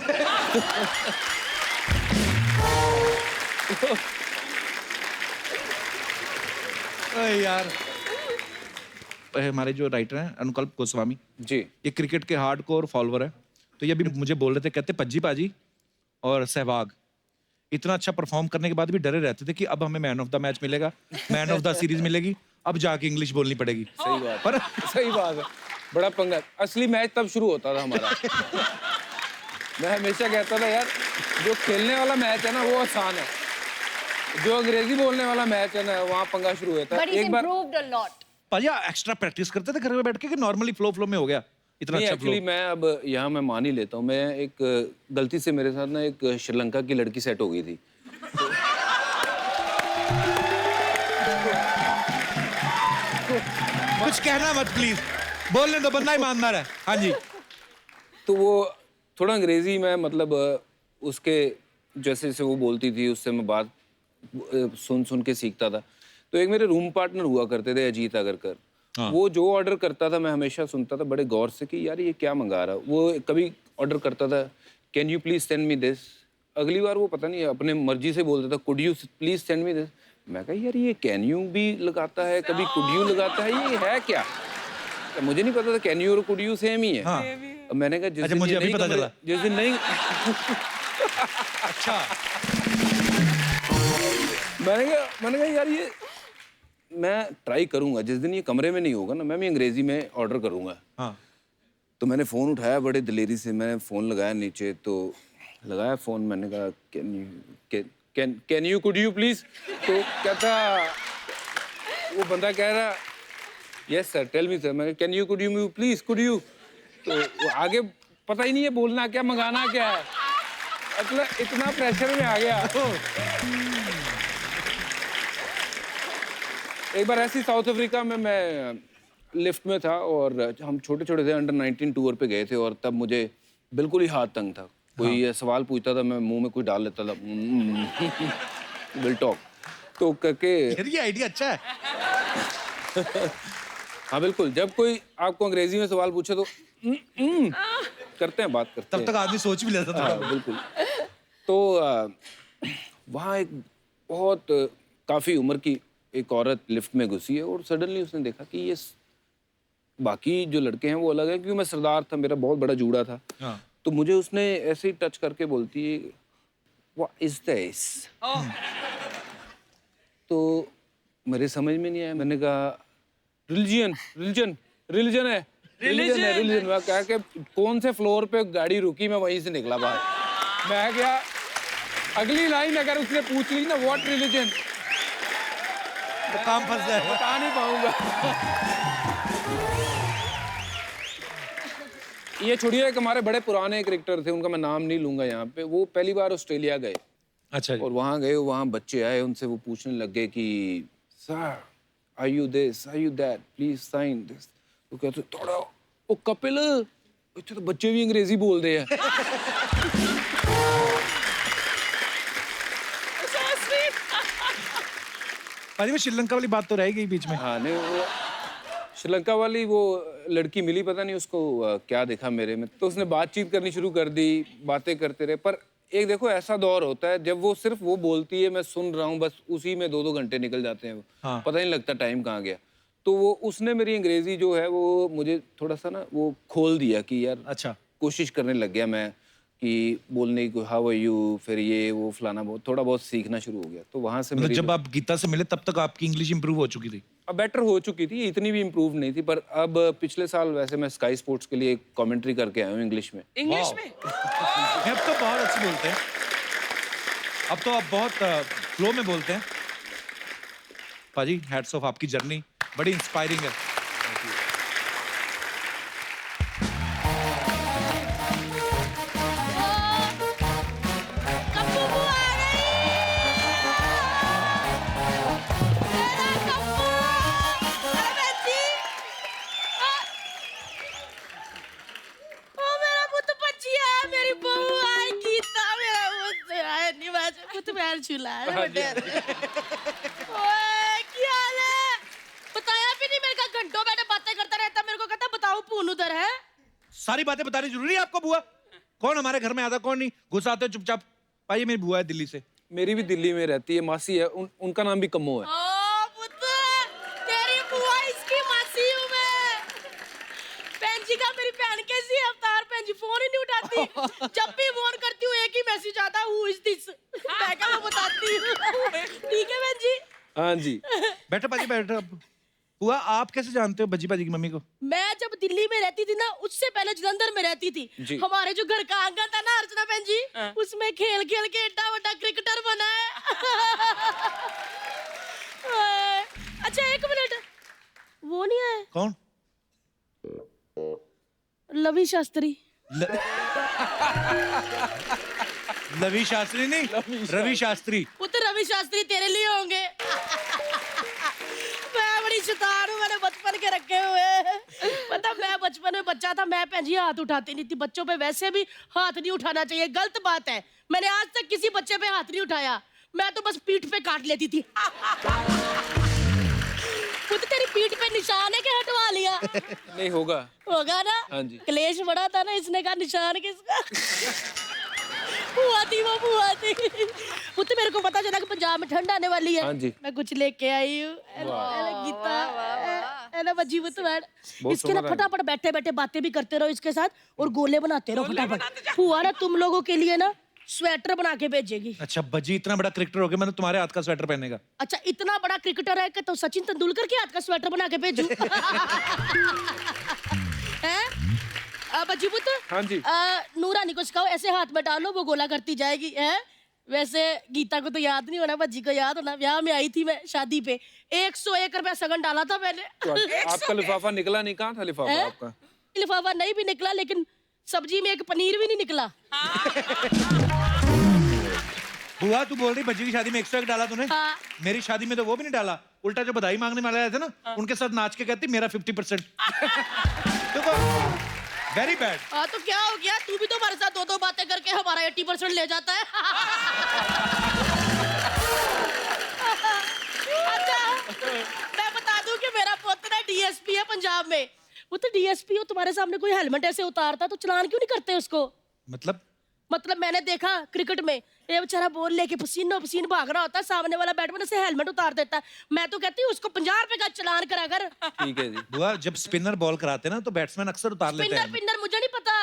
यार हमारे जो राइटर हैं अनुकल्प गोस्वामी जी, ये क्रिकेट के हार्डकोर फॉलोअर है। तो ये भी मुझे बोल रहे थे, कहते पज्जी पाजी और सहवाग इतना अच्छा परफॉर्म करने के बाद भी डरे रहते थे कि अब हमें मैन ऑफ द मैच मिलेगा, मैन ऑफ द सीरीज मिलेगी, अब जाके इंग्लिश बोलनी पड़ेगी। सही बात पर सही बात है, बड़ा पंगा। असली मैच तब शुरू होता था हमारा। मैं हमेशा कहता था यार जो खेलने वाला मैच है ना वो आसान है, जो अंग्रेजी बोलने वाला मैच है ना वहाँ पंगा शुरू होता है। But he's improved a lot. पाजी एक्स्ट्रा प्रैक्टिस करते थे घर में बैठ के कि नॉर्मली फ्लो में हो गया इतना अच्छा फ्लो? एक्चुअली मैं अब यहाँ मैं मान ही लेता हूँ, मैं एक गलती से मेरे साथ ना एक श्रीलंका की लड़की सेट हो गई थी। कुछ कहना मत प्लीज, बोलने दो, बंदा ईमानदार है। हाँ जी। तो वो थोड़ा अंग्रेजी में मतलब उसके जैसे जैसे वो बोलती थी उससे मैं बात सुन सुन के सीखता था। तो एक मेरे रूम पार्टनर हुआ करते थे अजीत अगरकर, वो जो ऑर्डर करता था मैं हमेशा सुनता था बड़े गौर से कि यार ये क्या मंगा रहा है। वो कभी ऑर्डर करता था can you please send me this, अगली बार वो पता नहीं अपने मर्जी से बोलता था could you please send me this. मैं कहा यार ये कैन यू भी लगाता है, कभी कुड यू लगाता है, ये है क्या? तो मुझे नहीं पता था कैन यू और कुड यू सेम ही है। हाँ। अब मैंने कहा जिस अच्छा, दिन मुझे ये अभी नहीं पता चला। जिस दिन नहीं अच्छा। मैंने कहा यार ये मैं ट्राई करूंगा, जिस दिन ये कमरे में नहीं होगा ना मैं भी अंग्रेजी में ऑर्डर करूंगा। हाँ। तो मैंने फ़ोन उठाया बड़े दिलेरी से, मैंने फ़ोन लगाया नीचे, तो लगाया फ़ोन, मैंने कहा can you could you please. तो कहता वो बंदा कह रहा yes sir, tell me sir. मैं can you, could you move please, could you. तो वो आगे पता ही नहीं है बोलना क्या, मंगाना क्या है, मतलब इतना प्रेशर में आ गया। एक बार ऐसी साउथ अफ्रीका में मैं लिफ्ट में था और हम छोटे छोटे थे, अंडर 19 टूर पे गए थे और तब मुझे बिल्कुल ही हाथ तंग था। कोई सवाल पूछता था, मैं मुंह में कुछ डाल लेता था, विल टॉक तो करके। ये आइडिया अच्छा है। हाँ बिल्कुल, जब कोई आपको अंग्रेजी में सवाल पूछे तो करते हैं, बात करते हैं। तब तक आदमी सोच भी लेता था। हाँ, बिल्कुल। तो वहाँ एक बहुत काफ़ी उम्र की एक औरत लिफ्ट में घुसी है और सडनली उसने देखा कि ये बाकी जो लड़के हैं वो अलग है, क्योंकि मैं सरदार था, मेरा बहुत बड़ा जूड़ा था। हाँ। तो मुझे उसने ऐसे ही टच करके बोलती है, व्हाट इज दिस? तो मेरे समझ में नहीं आया। मैंने कहा रिलीजन, रिलीजन, रिलीजन है, रिलीजन है, रिलीजन। मैं कहा कि कौन से फ्लोर पे गाड़ी रुकी, मैं वहीं से निकला बाहर। मैं क्या अगली लाइन अगर उसने पूछ ली ना व्हाट रिलीजन, तो काम फंस जाए, बता नहीं पाऊंगा। ये छोड़िए, एक हमारे बड़े पुराने क्रिकेटर थे, उनका मैं नाम नहीं लूंगा यहाँ पे, वो पहली बार ऑस्ट्रेलिया गए। अच्छा। और वहाँ गए, वहाँ बच्चे आए, उनसे वो पूछने लग गए कि sir are you this, are you that, please sign this. तो कहते थोड़ा ओ कपिल, अच्छा तो बच्चे भी अंग्रेजी बोल रहे हैं। अरे वो श्रीलंका वाली बात तो रह गई बीच में। हाँ नहीं, वो श्रीलंका वाली वो लड़की मिली, पता नहीं उसको क्या देखा मेरे में, तो उसने बातचीत करनी शुरू कर दी, बातें करते रहे। पर एक देखो ऐसा दौर होता है जब वो सिर्फ वो बोलती है, मैं सुन रहा हूँ, बस उसी में 2-2 घंटे निकल जाते हैं। हाँ। पता नहीं लगता टाइम कहाँ गया। तो वो उसने मेरी अंग्रेजी जो है वो मुझे थोड़ा सा ना वो खोल दिया कि यार अच्छा, कोशिश करने लग गया मैं कि बोलने की, हाउ आर यू, फिर ये वो फलाना, बहुत थोड़ा बहुत सीखना शुरू हो गया। तो वहाँ से मतलब जब आप गीता से मिले तब तक आपकी इंग्लिश इंप्रूव हो चुकी थी? अब बेटर हो चुकी थी, इतनी भी इम्प्रूव नहीं थी, पर अब पिछले साल वैसे मैं स्काई स्पोर्ट्स के लिए कमेंट्री करके आया हूँ इंग्लिश में। इंग्लिश में? अब तो बहुत अच्छी बोलते हैं, अब तो आप बहुत फ्लो में बोलते हैं। पाजी हैट्स ऑफ, आपकी जर्नी बड़ी इंस्पायरिंग है। घंटों बैठे बातें करता रहता, मेरे को कहता बताओ पून उधर है। सारी बातें बतानी जरूरी है आपको? बुआ कौन हमारे घर में आता, कौन नहीं, घुस आते हो चुपचाप। भाई मेरी बुआ है दिल्ली से। मेरी भी दिल्ली में रहती है, मासी है, उनका नाम भी कम्मो है। तेरी बुआ इसकी मासी हूँ मैं। बहन जी का मेरी बहन कैसी है अवतार, बहन जी फोन ही नहीं उठाती। जब भी फोन करती हूँ एक ही मैसेज आता है, हु इज दिस, मैं क्या बताती हूँ। ठीक है बहन जी? हाँ जी। बैठो पाजी बैठो। बुआ आप कैसे जानते हो भज्जी पाजी की मम्मी को? मैं जब दिल्ली में रहती थी ना, उससे पहले जलंधर में रहती थी। हमारे जो घर का आंगन था ना अर्चना बहन जी, उसमें खेल खेल के एड्डा बड़ा क्रिकेटर बना है। अच्छा एक मिनट, वो नहीं आए? कौन? लवी शास्त्री। लवी शास्त्री नहीं, रवि शास्त्री। वो तो रवि शास्त्री तेरे लिए होंगे। मैं बड़ी शैतान हूँ, मैंने बचपन के रखे हुए। पता मैं बचपन में बच्चा था, मैं भैन जी हाथ उठाती नहीं थी। बच्चों पे वैसे भी हाथ नहीं उठाना चाहिए, गलत बात है। मैंने आज तक किसी बच्चे पे हाथ नहीं उठाया, मैं तो बस पीठ पे काट लेती थी। खुद तेरी पीठ पे निशान है कि हटवा लिया? नहीं होगा। होगा ना? हाँ जी। क्लेश बड़ा था ना, इसने कहा निशान किसका? बुआ थी वो, बुआ थी। वो तो मेरे को पता चला कि पंजाब में ठंड आने वाली है। हाँ जी। मैं कुछ लेके आई हूँ। गीता है ना बजी बुतवाड़, इसके ना फटाफट बैठे बैठे बातें भी करते रहो इसके साथ और गोले बनाते रहो फटाफट। बुआ ना तुम लोगों के लिए ना स्वेटर बना के भेजेगी। अच्छा बजी इतना बड़ा क्रिकेटर हो गया, मैंने तुम्हारे हाथ का स्वेटर पहनेगा। अच्छा इतना बड़ा क्रिकेटर है कि तो सचिन तेंदुलकर के हाथ का स्वेटर बना के भेजू? बजीबुत, हाँ जी। नूरानी को सिखाओ, ऐसे हाथ में डालो वो गोला करती जाएगी है। वैसे गीता को तो याद नहीं होना, भज्जी को याद होना। ब्याह में आई थी मैं शादी पे, 101 रुपया सगन डाला था मैंने। तो आपका लिफाफा निकला नहीं? कहाँ था लिफाफा हैं? आपका? लिफाफा नहीं भी निकला, लेकिन सब्जी में एक पनीर भी नहीं निकला। बुआ तू बोल रही भज्जी की शादी में 101 डाला तूने? हाँ। मेरी शादी में तो वो भी नहीं डाला, उल्टा जो बधाई मांगने वाले आए थे ना, उनके साथ नाच के कहती मेरा 50%। देखो वेरी बैड। हाँ तो क्या हो गया, तू भी तो हमारे साथ 2-2 बातें करके हमारा 80% ले जाता है। अच्छा मैं बता दूं कि मेरा पुत्र ना डीएसपी है पंजाब में। वो तो डीएसपी हो, तुम्हारे सामने कोई हेलमेट ऐसे उतारता तो चलान क्यों नहीं करते उसको? मतलब मैंने देखा क्रिकेट में ये बेचारा बॉल लेके पसीनो पसीन भाग रहा होता है, सामने वाला बैट्समैन से हेलमेट उतार देता है। मैं तो कहती हूँ उसको 50 रुपए का चलान करा कर। ठीक है जी। बुआ जब स्पिनर बॉल कराते हैं ना तो बैट्समैन अक्सर उतार लेते हैं। पिन्नर मुझे नहीं पता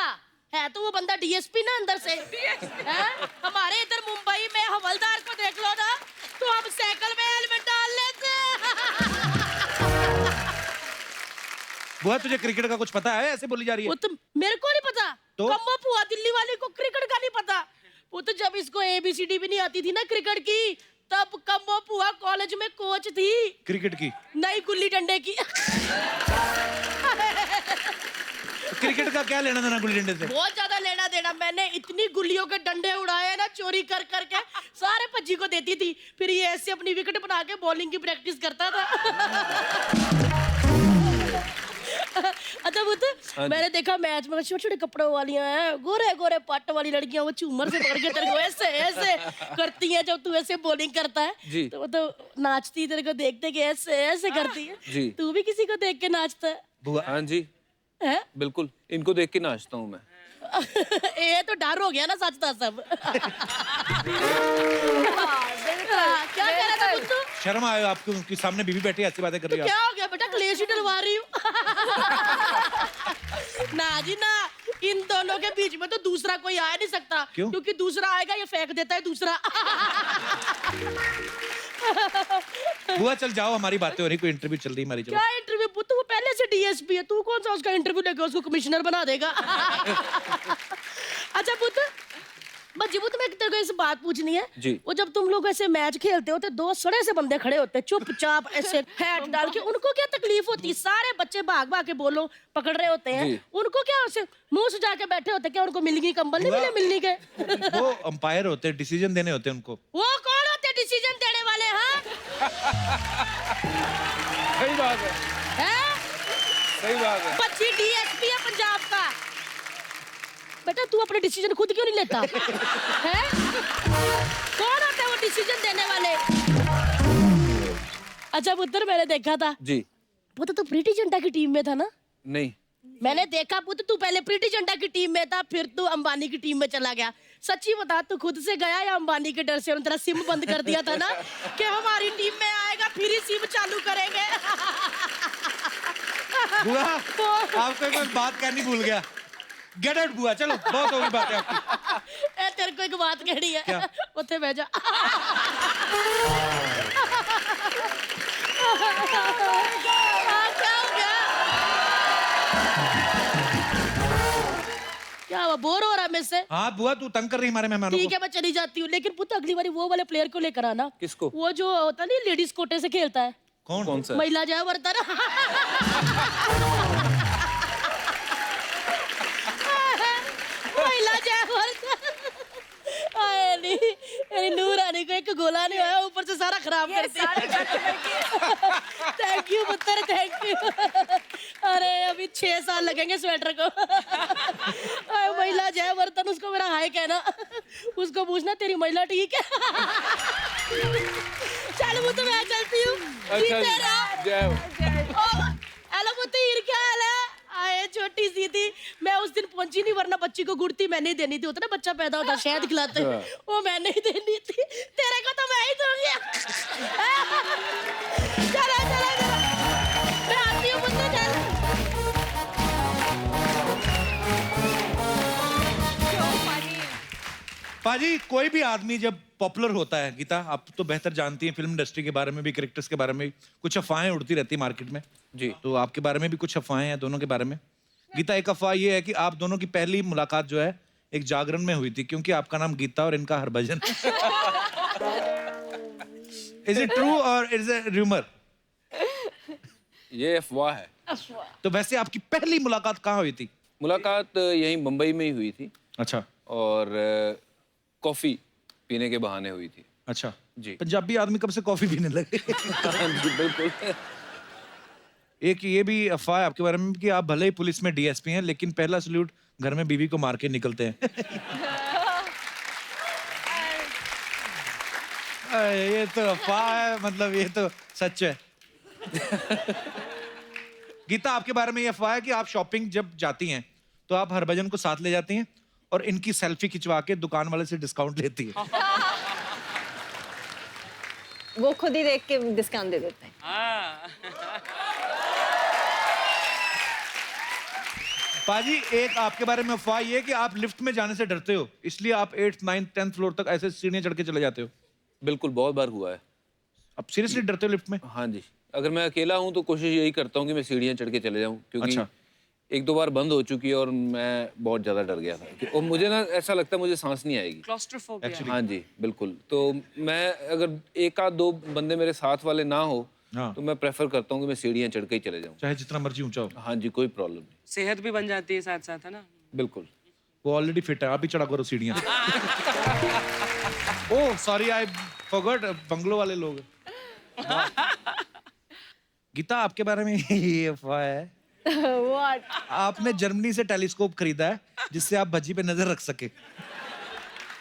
है, तो वो बंदा डीएसपी ना अंदर से हैं? हमारे इधर मुंबई में हवलदार को देख लो ना, तो हम साइकिल में हेलमेट डाल लेते। बुआ तुझे क्रिकेट का कुछ पता है? ऐसे बोली जा रही है। वो तो मेरे को नहीं पता, तो? कम्बो फुआ दिल्ली वाले को क्रिकेट का नहीं पता। वो तो जब इसको ABCD भी नहीं आती थी ना क्रिकेट की, तब कम्बो फुआ कॉलेज में कोच थी क्रिकेट की, नहीं गुल्ली डंडे की। क्रिकेट का क्या लेना देना गुल्ली डंडे से? बहुत ज्यादा लेना देना। मैंने इतनी गुल्लियों के डंडे उड़ाए ना चोरी कर करके, सारे भज्जी को देती थी, फिर ये ऐसे अपनी विकेट बना के बॉलिंग की प्रैक्टिस करता था। अच्छा वो तो मैंने देखा मैच में छोटे छोटे कपड़ों वालियां हैं, गोरे गोरे पट्ट वाली लड़कियां, वो झूमर से पकड़ के तेरे को ऐसे ऐसे करती हैं जब तू ऐसे बॉलिंग करता है। तो वो तो नाचती तेरे को देखते कि ऐसे ऐसे करती है। तू भी किसी को देख के नाचता है? बुआ हाँ जी है? बिल्कुल, इनको देख के नाचता हूँ मैं। ये तो डर हो गया ना सच था सब। क्या कह रहा था तू? शर्म आए आपको, उनके सामने बीवी बैठी ऐसी बातें कर रही तो है। क्या हो गया बेटा, क्लेश ही डलवा रही हूँ। ना जी ना, इन दोनों के बीच में तो दूसरा कोई आ नहीं सकता। क्यों? क्योंकि दूसरा आएगा ये फेंक देता है दूसरा। बुआ चल जाओ, हमारी बातें हो रही, कोई इंटरव्यू चल रही हमारी। चलो क्या इंटरव्यू? तू वो पहले से डीएसपी है, तू कौन सा उसका इंटरव्यू लेके उसको कमिश्नर बना देगा? अच्छा पुत्र बच्ची, वो तुम्हें तेरे को इस बात पूछनी है जी। वो जब तुम लोग ऐसे मैच खेलते हो तो 2 सड़े से बंदे खड़े होते हैं चुपचाप ऐसे हैट डाल के, उनको क्या तकलीफ होती है? सारे बच्चे भाग भाग के बोलो पकड़ रहे होते हैं, उनको क्या ऐसे मुंह सुजा के बैठे होते हैं? क्या उनको मिलनी कंबल नहीं मिले मिलनी के? वो अंपायर होते हैं, डिसीजन देने होते हैं उनको। वो कौन होते डिसीजन देने वाले? हाँ सही बात है, सही बात है। बच्ची डीएसपी है पंजाब का। बेटा तू अपने डिसीजन खुद क्यों नहीं लेता है? कौन होता है वो डिसीजन देने वाले? अच्छा पुत्र मैंने देखा था जी। पुत्र तू प्रीति जिंटा की टीम में था ना? नहीं, मैंने देखा पुत्र तू पहले प्रीति जिंटा की टीम में था, फिर तू अंबानी की टीम में चला गया। सच्ची बता, तू खुद से गया या अंबानी के डर से उन्होंने तेरा सिम बंद कर दिया था ना कि हमारी टीम में आएगा फिर ही सिम चालू करेंगे? बुआ आपको एक बात कहनी भूल गया। गेट आउट बुआ, चलो बहुत हो गई बातें आपकी। ए तेरे को एक बात कहनी है। क्या? उत्थे बह जा। क्या हो गया? क्या हुआ, बोर हो रहा है मुझसे? हाँ बुआ तू तंग कर रही हमारे मेहमानों ठीक को। है मैं चली जाती हूँ, लेकिन पुत्र अगली बारी वो वाले प्लेयर को लेकर आना। किसको? वो जो होता नहीं लेडीज कोटे से खेलता है। कौन सा? महिला जय वर्धन। महिला जय वर्धन। मेरी नूरानी को एक गोला नहीं आया, ऊपर से सारा खराब कर दिया। थैंक यू पुत्र, थैंक यू। अरे अभी 6 साल लगेंगे स्वेटर को। महिला जय वर्धन, उसको मेरा हाय कहना, उसको पूछना तेरी महिला ठीक है? चल वो तो मैं चलती हूँ। हेलो पुत्र, क्या हाल है? आए छोटी सी थी मैं उस दिन पहुंची नहीं, वरना बच्ची को गुड़ती मैंने ही देनी थी। होता ना बच्चा पैदा होता शहद खिलाते, वो मैंने ही देनी थी। तेरे को तो मैं ही दूंगी। चला चला चला, मैं आती हूँ पुत्र, चल। पाजी कोई भी आदमी जब पॉपुलर होता है, गीता आप तो बेहतर जानती हैं फिल्म इंडस्ट्री के बारे में भी, कैरेक्टर्स के बारे में भी कुछ अफवाहें उड़ती रहती है मार्केट में जी। तो आपके बारे में भी कुछ अफवाहें हैं दोनों के बारे में। गीता एक अफवाह ये है कि आप दोनों की पहली मुलाकात जो है एक जागरण में हुई थी क्योंकि आपका नाम गीता और इनका हरभजन। इज इट ट्रू और इज इट र्यूमर? ये अफवाह है। तो वैसे आपकी पहली मुलाकात कहाँ हुई थी? मुलाकात यहीं मुंबई में ही हुई थी अच्छा। और कॉफी पीने के बहाने हुई थी। अच्छा जी। पंजाबी आदमी कब से कॉफी पीने लगे? जी, बिल्कुल। एक ये भी अफवाह है आपके बारे में कि आप भले ही पुलिस में डीएसपी हैं लेकिन पहला सल्यूट घर में बीवी को मार के निकलते हैं। ये तो अफवाह है, मतलब ये तो सच है। गीता, आपके बारे में ये अफवाह है कि आप शॉपिंग जब जाती हैं तो आप हरभजन को साथ ले जाती हैं और इनकी सेल्फी खिंचवा के दुकान वाले से डिस्काउंट लेती है। वो खुद ही देख के डिस्काउंट दे देते हैं। पाजी, एक आपके बारे में अफवाह ये है कि आप लिफ्ट में जाने से डरते हो, इसलिए आप 8th 9th 10th फ्लोर तक ऐसे सीढ़ियां चढ़ के चले जाते हो। बिल्कुल, बहुत बार हुआ है। अब सीरियसली डरते हो लिफ्ट में? हाँ जी, अगर मैं अकेला हूँ तो कोशिश यही करता हूँ कि मैं सीढ़ियाँ चढ़ के चले जाऊँ, क्योंकि अच्छा। 1-2 बार बंद हो चुकी है और मैं बहुत ज़्यादा डर गया था और मुझे ना ऐसा लगता है मुझे सांस नहीं आएगी। क्लॉस्ट्रोफोबिया। हाँ जी, बिल्कुल। तो मैं अगर 1-2 बंदे मेरे साथ वाले ना हो हाँ। तो मैं प्रेफर करता हूँ कि मैं सीढ़ियाँ चढ़ के ही चले जाऊँ। चाहे जितना मर्जी ऊंचा हो। हाँ जी, कोई प्रॉब्लम नहीं। सेहत भी बन जाती है साथ साथ, है ना? बिल्कुल। वो ऑलरेडी फिट है, आप ही चढ़ा करो सीढ़ियां। Oh sorry, I forgot, bungalow वाले लोग। गीता, आपके बारे में ये अफवाह है What? आपने जर्मनी से टेलीस्कोप खरीदा है जिससे आप भज्जी पे नजर रख सके।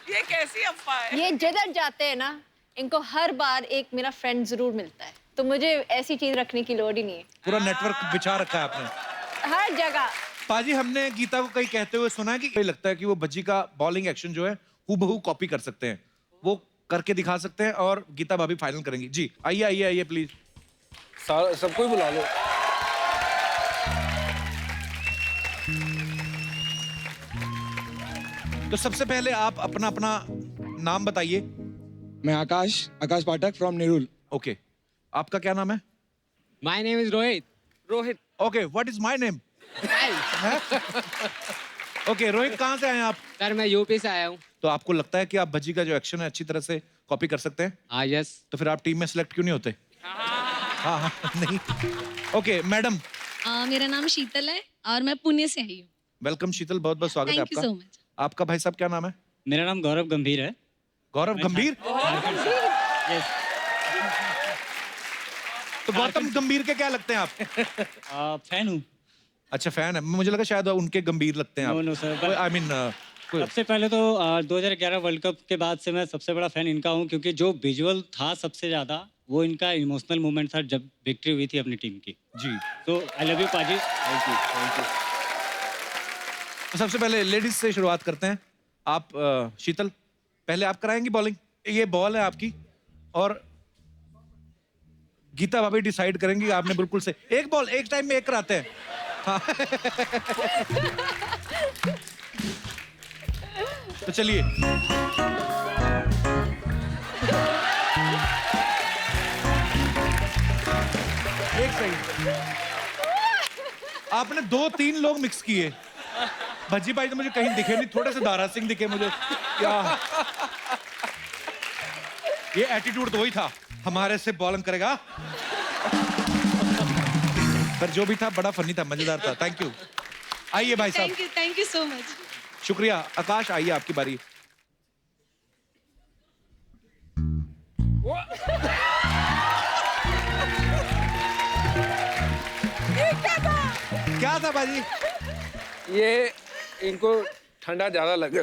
ये कैसी अफवाह है? ये जिधर जाते हैं ना, इनको हर बार एक मेरा फ्रेंड जरूर मिलता है, तो मुझे ऐसी चीज रखने की लोड़ ही नहीं है। पूरा नेटवर्क बिछा रखा है आपने हर जगह। पाजी। हमने गीता को कहीं कहते हुए सुना है कि लगता है कि वो भज्जी का बॉलिंग एक्शन जो है हूबहू कॉपी कर सकते हैं, वो करके दिखा सकते हैं और गीता भाभी फाइनल करेंगी। जी आइए आइए आइए प्लीज, सबको ही बुला लो। तो सबसे पहले आप अपना अपना नाम बताइए। मैं आकाश पाठक फ्रॉम नेरुल। ओके, आपका क्या नाम है? My name is Rohit. Rohit. Okay, what is my name? Okay, Rohit कहाँ से आए हैं आप? सर मैं यूपी से आया हूँ। तो आपको लगता है कि आप भज्जी का जो एक्शन है अच्छी तरह से कॉपी कर सकते हैं? हाँ यस। तो फिर आप टीम में सिलेक्ट क्यों नहीं होते? हाँ नहीं। Okay madam. मेरा नाम शीतल है और मैं पुणे से आई हूँ। वेलकम शीतल, बहुत बहुत स्वागत है थैंक यू आपका। So much. आपका भाई साहब क्या नाम है? मेरा नाम गौरव गंभीर है। गौरव गंभीर? तो गौतम गंभीर के क्या लगते हैं आप? फैन हूँ। अच्छा फैन है, मुझे लगा शायद उनके गंभीर लगते हैं आप। नो सर, आई मीन सबसे पहले तो 2011 वर्ल्ड कप के बाद से मैं सबसे बड़ा फैन इनका हूँ, क्योंकि जो विजुअल था सबसे ज्यादा वो इनका इमोशनल मोमेंट था जब विक्ट्री हुई थी अपनी टीम की। जी। तो आई लव यू पाजी। Thank you. तो सबसे पहले लेडीज से शुरुआत करते हैं। आप शीतल, पहले आप कराएंगी बॉलिंग। ये बॉल है आपकी और गीता भाभी डिसाइड करेंगी। आपने बिल्कुल से एक बॉल एक टाइम में एक कराते हैं। हाँ। तो चलिए, एक सही। आपने 2-3 लोग मिक्स किए। भज्जी भाई तो मुझे कहीं दिखे नहीं, थोड़े से दारा सिंह दिखे मुझे। क्या ये एटीट्यूड तो वही था, हमारे से बॉलिंग करेगा। पर जो भी था बड़ा फनी था, मजेदार था। Thank you. आइए भाई साहब। Thank you so much. शुक्रिया। आकाश आइए, आपकी बारी। क्या था बाजी? ये इनको ठंडा ज्यादा लग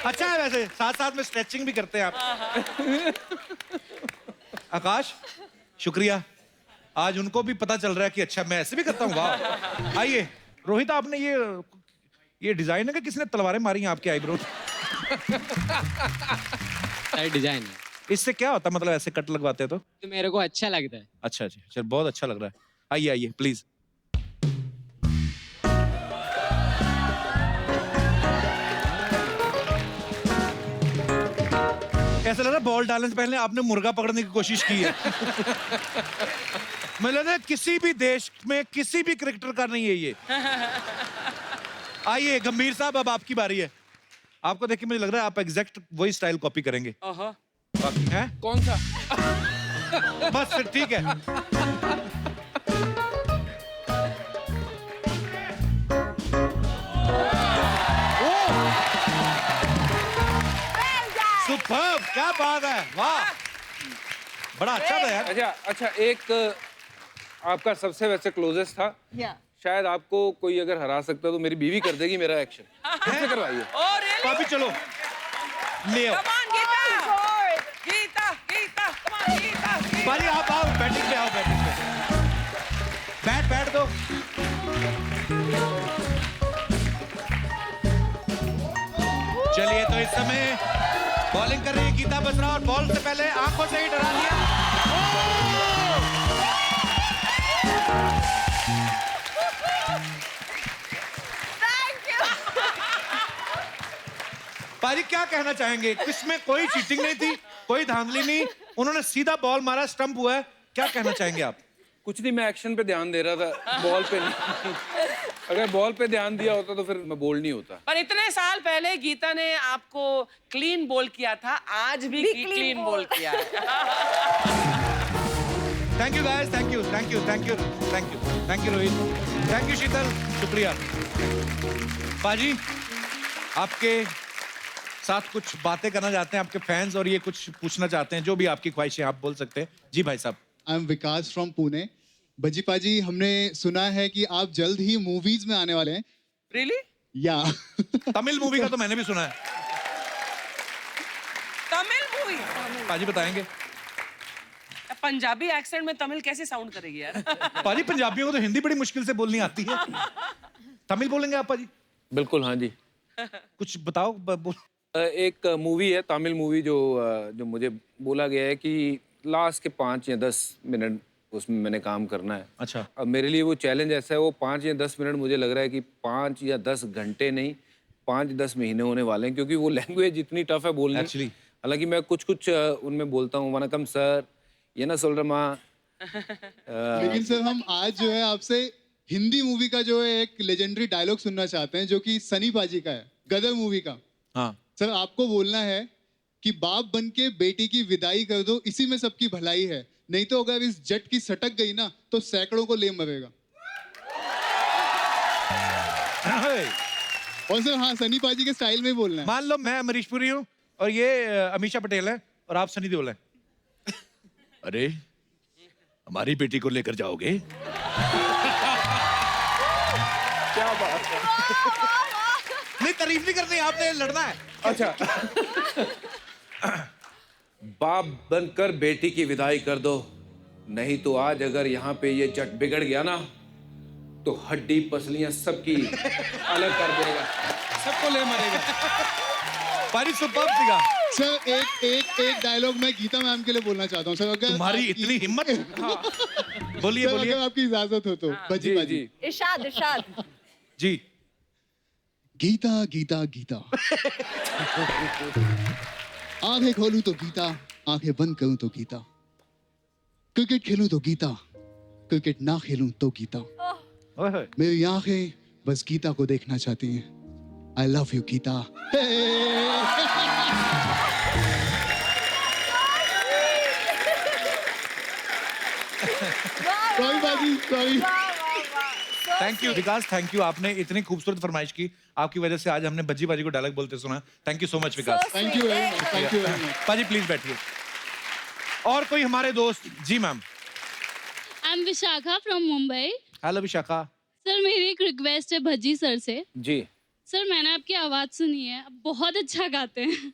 अच्छा है, वैसे साथ साथ में स्ट्रेचिंग भी करते हैं आप। आकाश शुक्रिया, आज उनको भी पता चल रहा है कि अच्छा मैं ऐसे भी करता हूँ। वाह। आइए रोहित, आपने ये डिजाइन है कि किसने तलवारें मारी हैं आपके आईब्रो? डिजाइन है। इससे क्या होता है, मतलब ऐसे कट लगवाते हैं तो मेरे को अच्छा लगता है। अच्छा जी, चल बहुत अच्छा लग रहा है। आइए आइए प्लीज। ऐसा लग रहा है बॉल डालने से पहले आपने मुर्गा पकड़ने की कोशिश की है। मुझे लगता है किसी भी देश में किसी भी क्रिकेटर का नहीं है ये। आइए गंभीर साहब, अब आपकी बारी है। आपको देख के मुझे लग रहा है आप एग्जैक्ट वही स्टाइल कॉपी करेंगे। बाकी है कौन सा? बस फिर ठीक है। सुपर्ब, क्या बात है, वाह, बड़ा अच्छा था यार। अच्छा, एक आपका सबसे वैसे क्लोजेस्ट था। शायद आपको कोई अगर हरा सकता तो मेरी बीवी कर देगी मेरा एक्शन। कैसे करवाइए? पापी चलो ले आओ। पारी आप आओ, बैटिंग पे आओ, बैटिंग पे। बैट दो। चलिए, तो इस समय बॉलिंग कर रही है गीता बत्रा और बॉल से पहले आंखों से ही डरा दिया। पारी क्या कहना चाहेंगे? इसमें कोई चीटिंग नहीं थी, कोई धांधली नहीं, उन्होंने सीधा बॉल मारा, स्टंप हुआ है, क्या कहना चाहेंगे आप? कुछ नहीं, मैं एक्शन पे ध्यान दे रहा था, बॉल पे नहीं। अगर बॉल पे ध्यान दिया होता तो फिर मैं बोल्ड नहीं होता। पर इतने साल पहले गीता ने आपको क्लीन बोल किया था, आज भी क्लीन बोल किया है। Thank you guys, thank you, thank you, thank you, thank you, thank you Rohit, thank you Sheetal, शुक्रिया। पाजी, आपके साथ कुछ बातें करना चाहते हैं आपके फैंस, और ये कुछ पूछना चाहते हैं, जो भी आपकी ख्वाहिशें, आप बोल सकते हैं। जी भाई साहब। I am Vikas from Pune. बजी पाजी, हमने सुना है कि आप जल्द ही मूवीज में आने वाले हैं। Really? या तमिल मूवी का तो मैंने भी सुना है। तमिल मूवी? पाजी बताएंगे। पंजाबी एक्सेंट में तमिल कैसे साउंड करेगी यार? पाजी, पंजाबियों को तो हिंदी बड़ी मुश्किल से बोलनी आती है, तमिल बोलेंगे आप पाजी? बिल्कुल, हाँ जी। कुछ बताओ। एक मूवी है, तमिल मूवी, जो मुझे बोला गया है कि लास्ट के 5 या 10 मिनट उसमें मैंने काम करना है। अच्छा। अब मेरे लिए वो चैलेंज ऐसा है, वो 5 या 10 मिनट मुझे लग रहा है कि 5 या 10 घंटे नहीं, 5-10 महीने होने वाले हैं, क्योंकि वो लैंग्वेज इतनी टफ है बोलनी। एक्चुअली हालांकि मैं कुछ उनमें बोलता हूँ, वनकम सर, ये ना सोल रहा। लेकिन सर, हम आज जो है आपसे हिंदी मूवी का जो है एक लेजेंडरी डायलॉग सुनना चाहते हैं, जो कि सनी पाजी का है, गदर मूवी का। हाँ सर, आपको बोलना है कि बाप बन के बेटी की विदाई कर दो, इसी में सबकी भलाई है, नहीं तो अगर इस जट की सटक गई ना तो सैकड़ों को ले मरेगा। और सर, हाँ, सनी पाजी के स्टाइल में बोलना है। मान लो मैं अमरीशपुरी हूँ और ये अमीषा पटेल है और आप सनी देओल हैं। अरे, हमारी बेटी को लेकर जाओगे? क्या बात है। नहीं, तारीफ नहीं करनी, आपने लड़ना है। अच्छा। बाप बनकर बेटी की विदाई कर दो, नहीं तो आज अगर यहाँ पे ये जट बिगड़ गया ना तो हड्डी पसलियां सबकी अलग कर देगा, सबको ले मरेगा। पारी सुपर्ब सीगा। सर, एक डायलॉग मैं गीता मैम के लिए बोलना चाहता हूँ सर, अगर तुम्हारी इतनी हिम्मत। हाँ। बोलिए बोलिए, अगर आपकी इजाजत हो तो। बजी पाजी इरशाद इरशाद जी। गीता गीता गीता, आंखें खोलूं तो गीता, आंखें बंद करूं तो गीता, क्रिकेट खेलूं तो गीता, क्रिकेट ना खेलूं तो गीता, मेरी आंखें बस गीता को देखना चाहती हैं। I love you Geeta. Sorry बाजी, sorry. Thank you Vikas, thank you, आपने इतनी खूबसूरत फरमाइश की, आपकी वजह से आज हमने बज्जी बाजी को डायलॉग बोलते सुना। Thank you so much Vikas. Thank you very much, thank you very much. पाजी प्लीज बैठिए। और कोई हमारे दोस्त? जी ma'am. I am Vishakha from Mumbai. Hello Vishakha. Sir, मेरी एक रिक्वेस्ट है भज्जी सर से। जी। सर, मैंने आपकी आवाज सुनी है, आप बहुत अच्छा गाते हैं।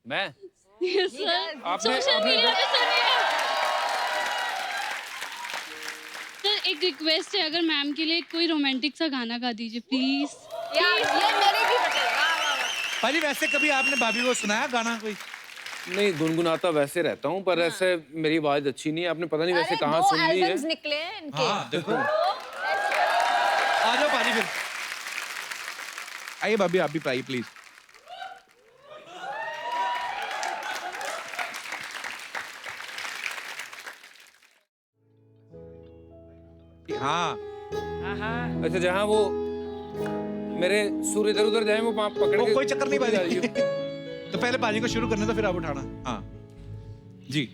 मैं? यस सर, आपने- सोशल मीडिया पे सुनी है। सर, एक रिक्वेस्ट है, अगर मैम के लिए कोई रोमांटिक सा गाना गा दीजिए प्लीज। यार ये मेरे भी बटे। वाह वाह वाह। पाजी, वैसे कभी आपने भाभी को सुनाया गाना कोई? नहीं, गुनगुनाता वैसे रहता हूँ, पर ऐसे मेरी आवाज अच्छी नहीं है, आपने पता नहीं वैसे कहाँ सुन ली है। एल्बम्स निकले हैं इनके। हाँ देखो, आ जाओ पाजी, फिर आइए भाभी, आप भी आइए प्लीज। हाँ अच्छा, जहाँ वो मेरे सुर इधर उधर जाए वो पकड़ के कोई चक्कर नहीं जा रही बाजी। है। तो पहले बाजी को शुरू करने तो फिर आप उठाना। हाँ जी।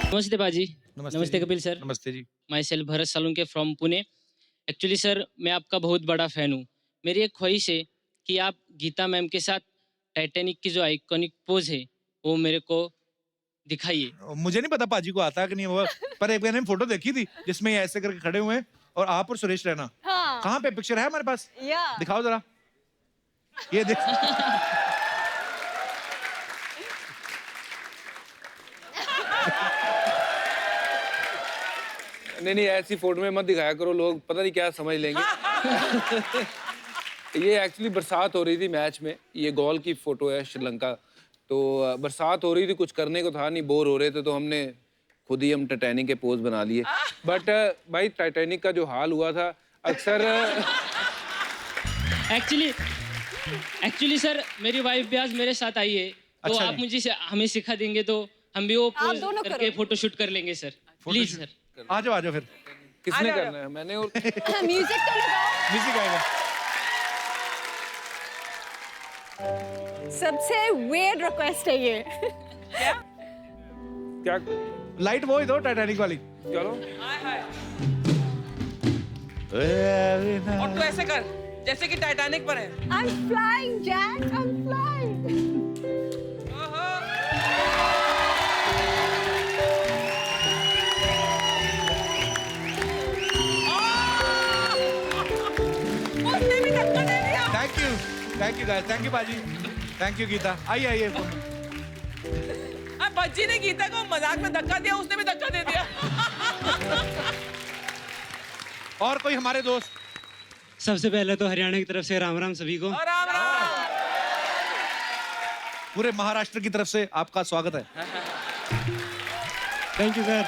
नमस्ते बाजी। नमस्ते जी। कपिल सर। नमस्ते जी। Myself Bharat Salunke from Pune. Actually sir मैं आपका बहुत बड़ा फैन हूँ। मेरी एक ख्वाहिश है कि आप गीता मैम के साथ टाइटैनिक की जो आइकॉनिक पोज है वो मेरे को दिखाइए। मुझे नहीं पता पाजी को आता है कि नहीं, वो पर एक मैंने फोटो देखी थी जिसमें ये ऐसे करके खड़े हुए हैं और आप और सुरेश रैना। हाँ। कहाँ पे पिक्चर है हमारे पास? दिखाओ जरा। ये देख। नहीं ऐसी फोटो में मत दिखाया करो, लोग पता नहीं क्या समझ लेंगे। ये एक्चुअली बरसात हो रही थी मैच में, ये गोल की फोटो है श्रीलंका। तो बरसात हो रही थी, कुछ करने को था नहीं, बोर हो रहे थे, तो हमने खुद ही हम टाइटैनिक के पोज बना लिए। बट भाई टाइटैनिक का जो हाल हुआ था अक्सर एक्चुअली सर मेरी वाइफ भी आज मेरे साथ आई है, तो अच्छा आप मुझे हमें सिखा देंगे तो हम भी वो पोज दोनों करके करो। फोटो शूट कर लेंगे सर। Please sir. आ जाओ फिर। किसने करना है? मैंने और म्यूजिक तो लगाओ। म्यूजिक आएगा। सबसे weird रिक्वेस्ट है ये। क्या? लाइट वो ही दो टाइटैनिक वाली। चलो। और तू ऐसे कर जैसे कि टाइटैनिक पर है। I'm flying, Jack. I'm flying. उसने भी धक्का दे दिया। Thank you guys, thank you बाजी, थैंक यू गीता। आइए। अब बच्ची ने गीता को मजाक में धक्का दिया, उसने भी धक्का दे दिया। और कोई हमारे दोस्त? सबसे पहले तो हरियाणा की तरफ से राम राम सभी को। राम राम। पूरे महाराष्ट्र की तरफ से आपका स्वागत है। Thank you sir.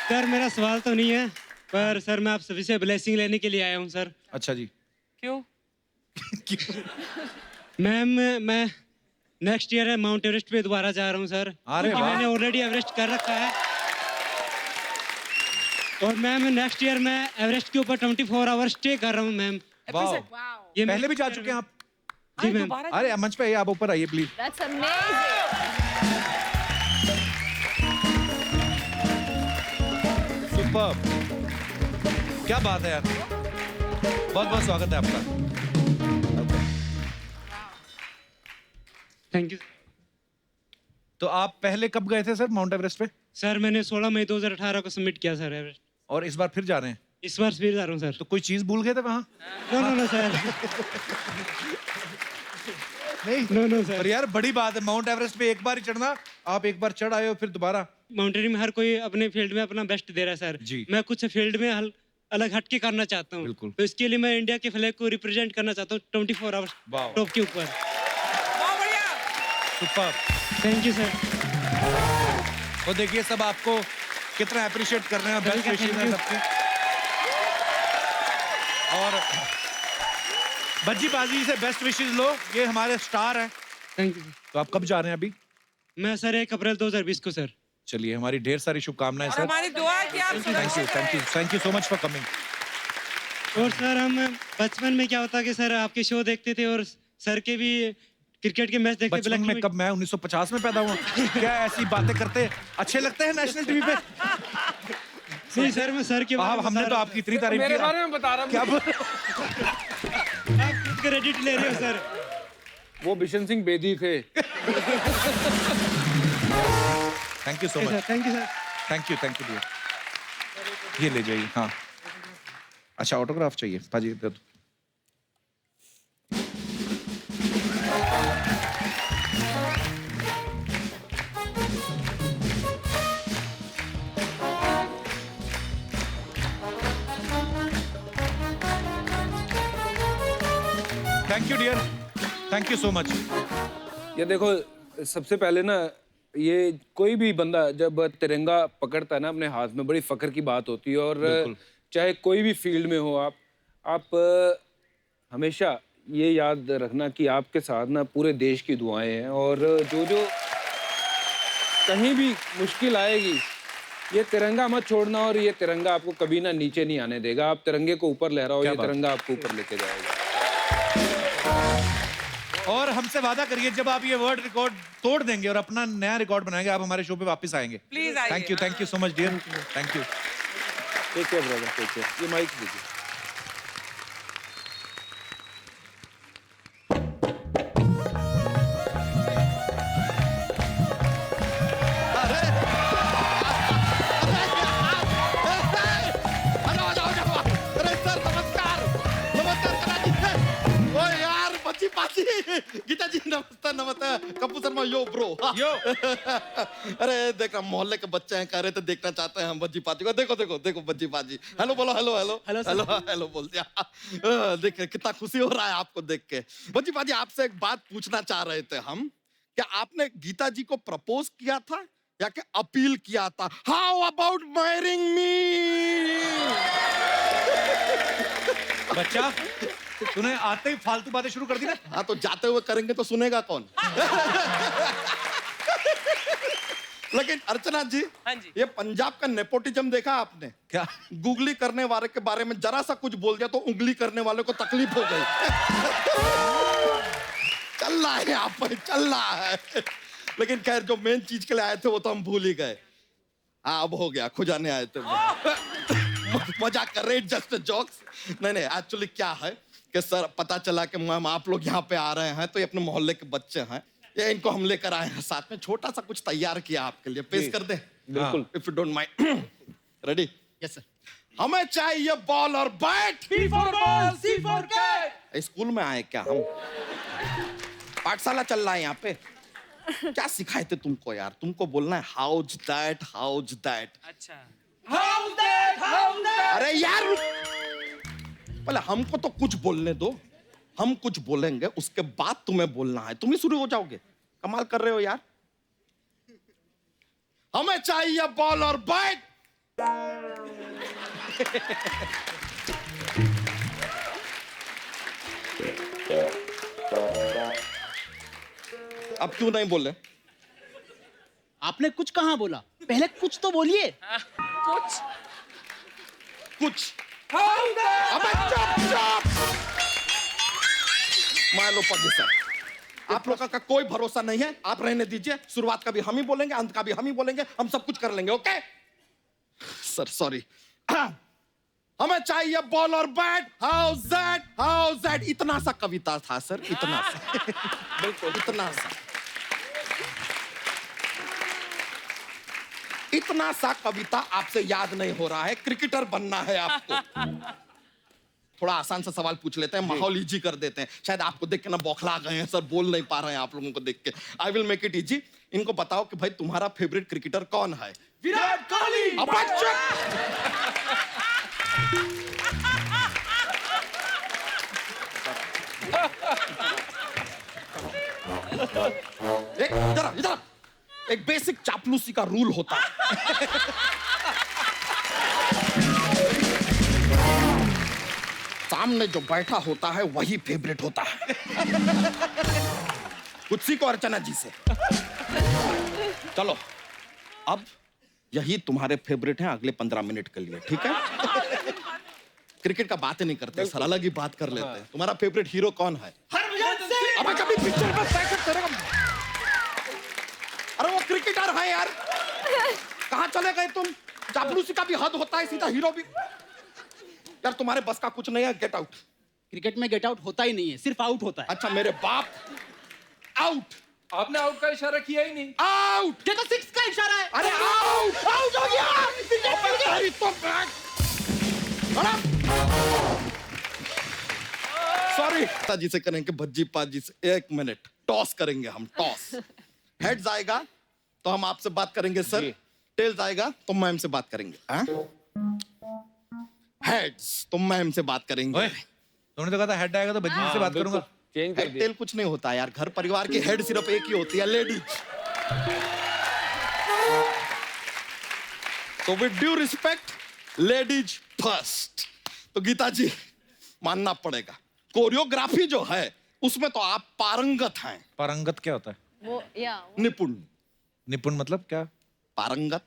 सर मेरा सवाल तो नहीं है, पर सर मैं आप सभी से ब्लेसिंग लेने के लिए आया हूँ सर। अच्छा जी। क्यों? मैम मैं नेक्स्ट ईयर माउंट एवरेस्ट पे दोबारा जा रहा हूँ सर, अरे क्योंकि वाह। मैंने ऑलरेडी एवरेस्ट कर रखा है। और मैम नेक्स्ट ईयर मैं एवरेस्ट के ऊपर 24 आवर स्टे कर रहा हूँ मैम। वाह। ये पहले भी जा चुके हैं आप? जी मैम। अरे मंच पे आइए, आप ऊपर आइए प्लीज। That's amazing. सुपर्ब, क्या बात है यार। बहुत बहुत स्वागत है आपका। Thank you. तो आप पहले कब गए थे सर माउंट एवरेस्ट पे? सर मैंने 16 मई 2018 को सबमिट किया सर एवरेस्ट। और इस बार फिर जा रहे हैं? इस बार फिर जा रहा हूँ सर। तो कोई चीज भूल गए थे वहाँ? No sir. नहीं सर। पर यार बड़ी बात है, माउंट एवरेस्ट पे एक बार ही चढ़ना, आप एक बार चढ़ आए हो फिर दोबारा। माउंटेनिंग में हर कोई अपने फील्ड में अपना बेस्ट दे रहा है सर जी। मैं कुछ फील्ड में अलग हटके करना चाहता हूँ। बिल्कुल। तो इसके लिए मैं इंडिया के फ्लैग को रिप्रेजेंट करना चाहता हूँ 24 आवर्स वाह। टॉप के ऊपर। सुपर्ब। Thank you sir. वो देखिए सब आपको कितना अप्रिशिएट कर रहे हैं, बेस्ट विशेस हैं सबके। और बज्जी बाजी से बेस्ट विशेस लो, ये हमारे स्टार हैं। Thank you. तो आप कब जा रहे हैं अभी? मैं सर 1 अप्रैल 2020 को सर। चलिए हमारी ढेर सारी शुभकामनाएं सर। हमारी दुआ है कि आप thank you so much for coming. और सर हम बचपन में क्या होता कि सर आपके शो देखते थे और सर के भी क्रिकेट के मैच देखते। बचपन में कब? मैं 1950 में पैदा हुआ। क्या ऐसी बातें करते अच्छे लगते हैं नेशनल टीवी पे? नहीं सर मैं सर के हमने तो आपकी इतनी तारीफ की। मेरे बारे में बता रहा हूँ। क्या आप खुद क्रेडिट ले रहे हो सर। वो बिशन सिंह बेदी थे। Thank you so much. Thank you sir. Thank you dear. ये ले जाइए। हाँ अच्छा, ऑटोग्राफ चाहिए पाजी दे दो। Thank you dear, thank you so much. ये देखो सबसे पहले ना, ये कोई भी बंदा जब तिरंगा पकड़ता है ना अपने हाथ में, बड़ी फख्र की बात होती है। और चाहे कोई भी फील्ड में हो आप हमेशा ये याद रखना कि आपके साथ ना पूरे देश की दुआएं हैं। और जो कहीं भी मुश्किल आएगी ये तिरंगा मत छोड़ना और ये तिरंगा आपको कभी ना नीचे नहीं आने देगा। आप तिरंगे को ऊपर लहराओ, ये तिरंगा आपको ऊपर लेके जाएगा। और हमसे वादा करिए जब आप ये वर्ल्ड रिकॉर्ड तोड़ देंगे और अपना नया रिकॉर्ड बनाएंगे, आप हमारे शो पे वापस आएंगे। प्लीज आइए। Thank you so much dear, thank you. Take care brother, take care. ये माइक दीजिए। गीता जी नमस्ते नमस्ते। Kapoor Sharma yo bro yo. अरे देखा मोहल्ले के बच्चे हैं, कह रहे थे देखना चाहते हैं हम बज्जी पाजी को। देखो देखो देखो बज्जी पाजी। हेलो बोलो, hello hello hello hello hello बोल दिया। देखिए कितना खुशी हो रहा है आपको देख के। बज्जी पाजी आपसे एक बात पूछना चाह रहे थे हम, क्या आपने गीता जी को प्रपोज किया था या कि अपील किया था? हाउ अबाउट मैरिंग मी? बच्चा तूने आते ही फालतू बातें शुरू कर दी ना। हाँ तो जाते हुए करेंगे तो सुनेगा कौन? लेकिन अर्चना जी, हाँ जी, ये पंजाब का नेपोटिज्म देखा आपने क्या? गूगली करने वाले के बारे में जरा सा कुछ बोल दिया तो उंगली करने वाले को तकलीफ हो गई। चल रहा है यहाँ पर, चल रहा है। लेकिन खैर जो मेन चीज के लिए आए थे वो तो हम भूल ही गए। हाँ अब हो गया, खुजाने आए थे। मजाक कर रहे, जस्ट जोक्स। नहीं एक्चुअली क्या है कि सर पता चला कि मैम आप लोग यहाँ पे आ रहे हैं तो ये अपने मोहल्ले के बच्चे हैं, ये इनको हम लेकर आए हैं साथ में। छोटा सा कुछ तैयार किया आपके लिए, पेश कर दें? बिल्कुल, if you don't mind. Ready? Yes sir. हमें चाहिए बॉल और bat. C for ball, C for cat। School में आए क्या हम? पाठशाला चल रहा है यहाँ पे। क्या सिखाए थे तुमको यार? तुमको बोलना है हाउज दैट, हाउज दैट। अच्छा, हाउ दैट, हाउ दैट। अरे यार पहले हमको तो कुछ बोलने दो, हम कुछ बोलेंगे उसके बाद तुम्हें बोलना है। तुम ही शुरू हो जाओगे, कमाल कर रहे हो यार। हमें चाहिए बॉल और बैट। अब क्यों नहीं बोले? आपने कुछ कहाँ बोला? पहले कुछ तो बोलिए। कुछ कुछ अबे चुप। मान लो सर, आप लोगों का कोई भरोसा नहीं है, आप रहने दीजिए। शुरुआत का भी हम ही बोलेंगे, अंत का भी हम ही बोलेंगे, हम सब कुछ कर लेंगे। Okay sir, sorry. हमें चाहिए बॉल और bat. House that, house that. इतना सा कविता था सर, इतना सा। बिल्कुल इतना सा, इतना सा कविता आपसे याद नहीं हो रहा है। क्रिकेटर बनना है आपको। थोड़ा आसान सा सवाल पूछ लेते हैं, माहौल इजी कर देते हैं। शायद आपको देख के ना बौखला गए हैं सर, बोल नहीं पा रहे हैं आप लोगों को देख के। I will make it easy. इनको बताओ कि भाई तुम्हारा फेवरेट क्रिकेटर कौन है? विराट कोहली। अब इधर एक बेसिक चापलूसी का रूल होता है। सामने जो बैठा होता है वही फेवरेट होता है। कुछ सीखो अर्चना जी से। चलो अब यही तुम्हारे फेवरेट हैं अगले 15 मिनट के लिए, ठीक है? क्रिकेट का बात ही नहीं करते सर, अलग ही बात कर लेते हैं। तुम्हारा फेवरेट हीरो कौन है? अबे कभी पिक्चर में पैकेट करेगा। अरे वो क्रिकेटर है यार, कहाँ चले गए तुम? चापलूसी का भी हद होता है, सीधा हीरो भी। यार तुम्हारे बस का कुछ नहीं है, गेट आउट। क्रिकेट में गेट आउट होता ही नहीं है, सिर्फ आउट होता है। अच्छा मेरे बाप, आउट। आपने आउट का इशारा किया ही नहीं। आउट। ये तो 6 का इशारा है। अरे आउट, आउट हो गया। सॉरी जी से करेंगे, भज्जी पाजी से। 1 मिनट, टॉस करेंगे हम, टॉस। हेड्स आएगा तो हम आपसे बात करेंगे सर, टेल्स आएगा तो मैम से बात करेंगे। हेड्स तो मैम से बात करेंगे। तुमने तो कहा था हेड आएगा तो भज्जी से बात करूंगा। चेंज कर टेल कुछ नहीं होता यार, घर परिवार की हेड सिर्फ एक ही होती है, लेडीज। तो with due respect, ladies first. तो गीता जी मानना पड़ेगा, कोरियोग्राफी जो है उसमें तो आप पारंगत हैं। पारंगत क्या होता है? वो निपुण। निपुण मतलब क्या? पारंगत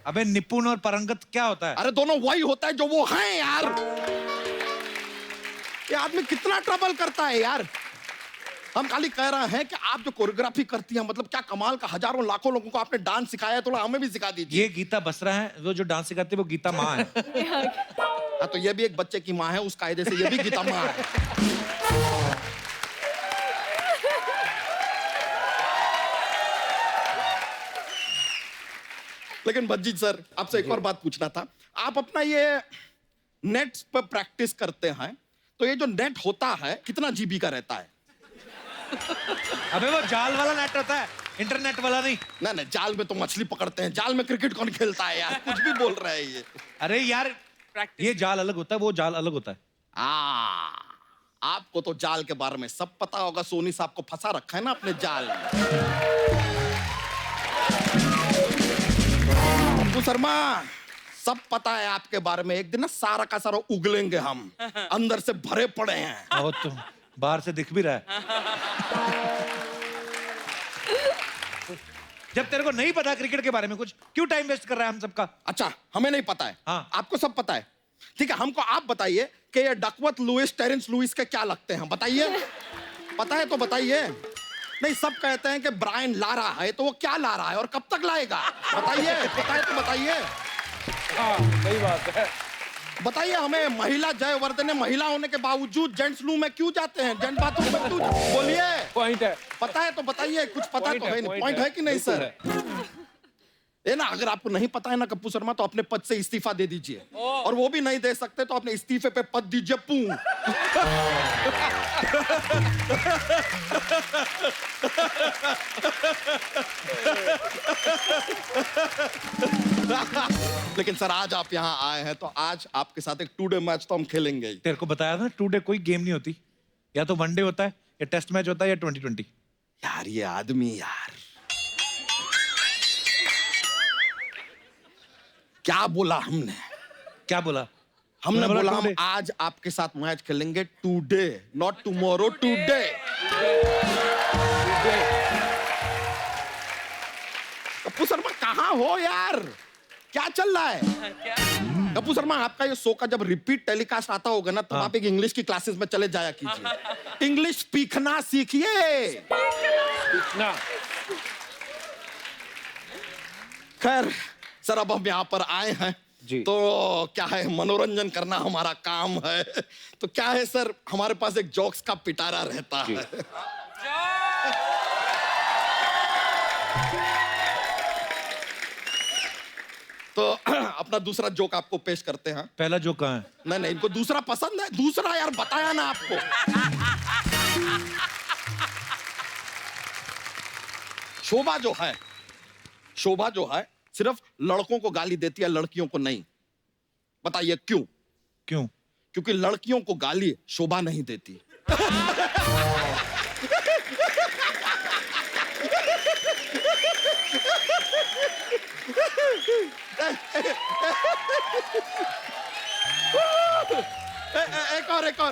अबे निपुण और पारंगत क्या होता है? अरे दोनों वही होता है जो वो हैं यार। ये आदमी कितना ट्रबल करता है यार। हम खाली कह रहे हैं कि आप जो कोरियोग्राफी करती हैं, मतलब क्या कमाल का, हजारों लाखों लोगों को आपने डांस सिखाया है, थोड़ा हमें भी सिखा दीजिए। ये गीता बसरा है, वो जो डांस सिखाती है वो गीता माँ है। हाँ तो ये भी एक बच्चे की माँ है, उस कायदे से ये भी गीता माँ है। लेकिन भज्जी सर, आपसे एक और बात पूछना था। आप अपना ये नेट पर प्रैक्टिस करते हैं, तो ये जो नेट होता है कितना जीबी का रहता है? अबे वो जाल वाला नेट रहता है, इंटरनेट वाला नहीं। ना ना, जाल में तो मछली पकड़ते हैं, जाल में क्रिकेट कौन खेलता है यार? कुछ भी बोल रहा है ये। अरे यार ये जाल अलग होता है, वो जाल अलग होता है। आपको तो जाल के बारे में सब पता होगा। सोनी साहब को फंसा रखा है ना अपने जाल में। अब्बू शर्मा, सब पता है आपके बारे में। एक दिन ना सारा का सारा उगलेंगे हम, अंदर से भरे पड़े हैं। और तो बाहर से दिख भी रहा है। जब तेरे को नहीं पता क्रिकेट के बारे में कुछ, क्यों टाइम वेस्ट कर रहा है हम सबका? अच्छा, हमें नहीं पता है। हाँ। आपको सब पता है। ठीक है, हमको आप बताइए कि ये डकवर्थ लुइस, टेरेंस लुइस के क्या लगते हैं, बताइए। पता है तो बताइए। नहीं, सब कहते हैं कि ब्रायन ला रहा है, तो वो क्या ला रहा है और कब तक लाएगा? बताइए, पता है तो बताइए। हाँ, सही बात है। बताइए हमें, महिला जयवर्धने महिला होने के बावजूद जेंट्स लूम में क्यों जाते हैं, जेंट्स बाथरूम में क्यों? बोलिए। पॉइंट है। पता है तो बताइए, कुछ पता तो है नहीं। पॉइंट है कि नहीं सर? ये ना, अगर आपको नहीं पता है ना कप्पू शर्मा, तो अपने पद से इस्तीफा दे दीजिए। और वो भी नहीं दे सकते तो अपने इस्तीफे पे पद दीजिए पू। लेकिन सर, आज आप यहाँ आए हैं, तो आज आपके साथ एक 2 डे मैच तो हम खेलेंगे ही। तेरे को बताया था 2 डे कोई गेम नहीं होती, या तो 1 डे होता है, या टेस्ट मैच होता है, या 2020। यार ये आदमी यार, क्या बोला हमने? क्या बोला? हमने बोला हम आज आपके साथ मैच खेलेंगे 2 day, not tomorrow, 2 day. Kappu Sharma कहाँ हो यार? क्या चल रहा है? कप्पू शर्मा, आपका ये शो का जब रिपीट टेलीकास्ट आता होगा ना, तो आप एक इंग्लिश की क्लासेस में चले जाया कीजिए। इंग्लिश सीखना सीखिए। खैर सर, अब हम यहाँ पर आए हैं तो क्या है, मनोरंजन करना हमारा काम है। तो क्या है सर, हमारे पास एक जोक्स का पिटारा रहता है। तो अपना दूसरा जोक आपको पेश करते हैं। पहला जोक कहाँ है? नहीं नहीं, इनको दूसरा पसंद है। दूसरा यार बताया ना आपको। शोभा जो है सिर्फ लड़कों को गाली देती है, लड़कियों को नहीं। बताइए क्यों? क्यों? क्योंकि लड़कियों को गाली शोभा नहीं देती।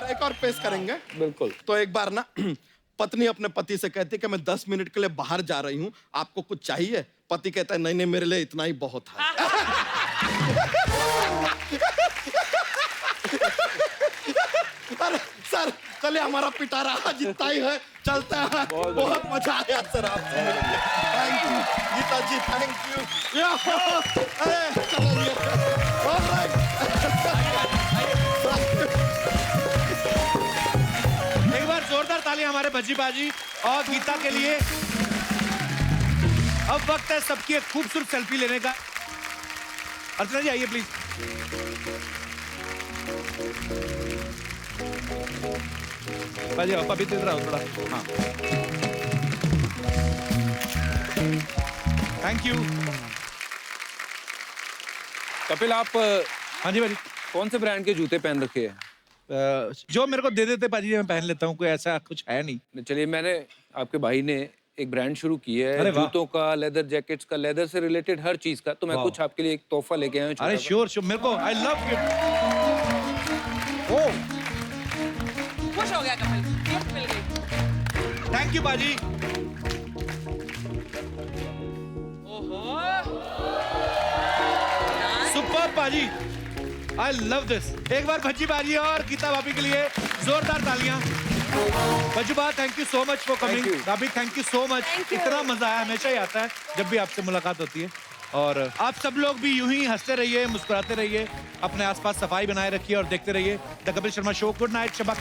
एक और पेश करेंगे। बिल्कुल। तो एक बार ना पत्नी अपने पति से कहती है कि मैं 10 मिनट के लिए बाहर जा रही हूँ, आपको कुछ चाहिए? पति कहता है नहीं नहीं, मेरे लिए इतना ही बहुत है। अरे सर, चलिए, हमारा पिटारा आज इतना ही है, चलता है। बहुत मजा आया सर आपसे। Thank you Geeta ji, thank you. एक बार जोरदार ताली हमारे भज्जी बाजी और गीता के लिए। अब वक्त है सबकी एक खूबसूरत सेल्फी लेने का। अर्चना जी आइए प्लीज। बाजी आप अभी इधर आओ थोड़ा। हाँ, थैंक यू। कपिल, आप हाँ जी भाजी, कौन से ब्रांड के जूते पहन रखे हैं? जो मेरे को दे देते पाजी, मैं पहन लेता हूँ, कोई ऐसा कुछ है नहीं। चलिए, मैंने आपके भाई ने एक ब्रांड शुरू की है जूतों का, लेदर जैकेट्स का, लेदर से रिलेटेड हर चीज का। तो मैं कुछ आपके लिए एक तोहफा लेके आया हूँ। अरे श्योर श्योर, मेरे को आई लव गिफ्ट। ओह, खुश हो गया कपिल, गिफ्ट मिल गई। थैंक यू बाजी। ओहो, सुपर पाजी, आई लव दिस। एक बार भज्जी बाजी और गीता भाभी के लिए जोरदार तालियां। भज्जू बा, thank you so much for coming. भाभी थैंक यू सो मच, इतना मजा आया, हमेशा ही आता है जब भी आपसे मुलाकात होती है। और आप सब लोग भी यूं ही हंसते रहिए, मुस्कुराते रहिए, अपने आसपास सफाई बनाए रखिए और देखते रहिए the Kapil Sharma show. Good night, Shaba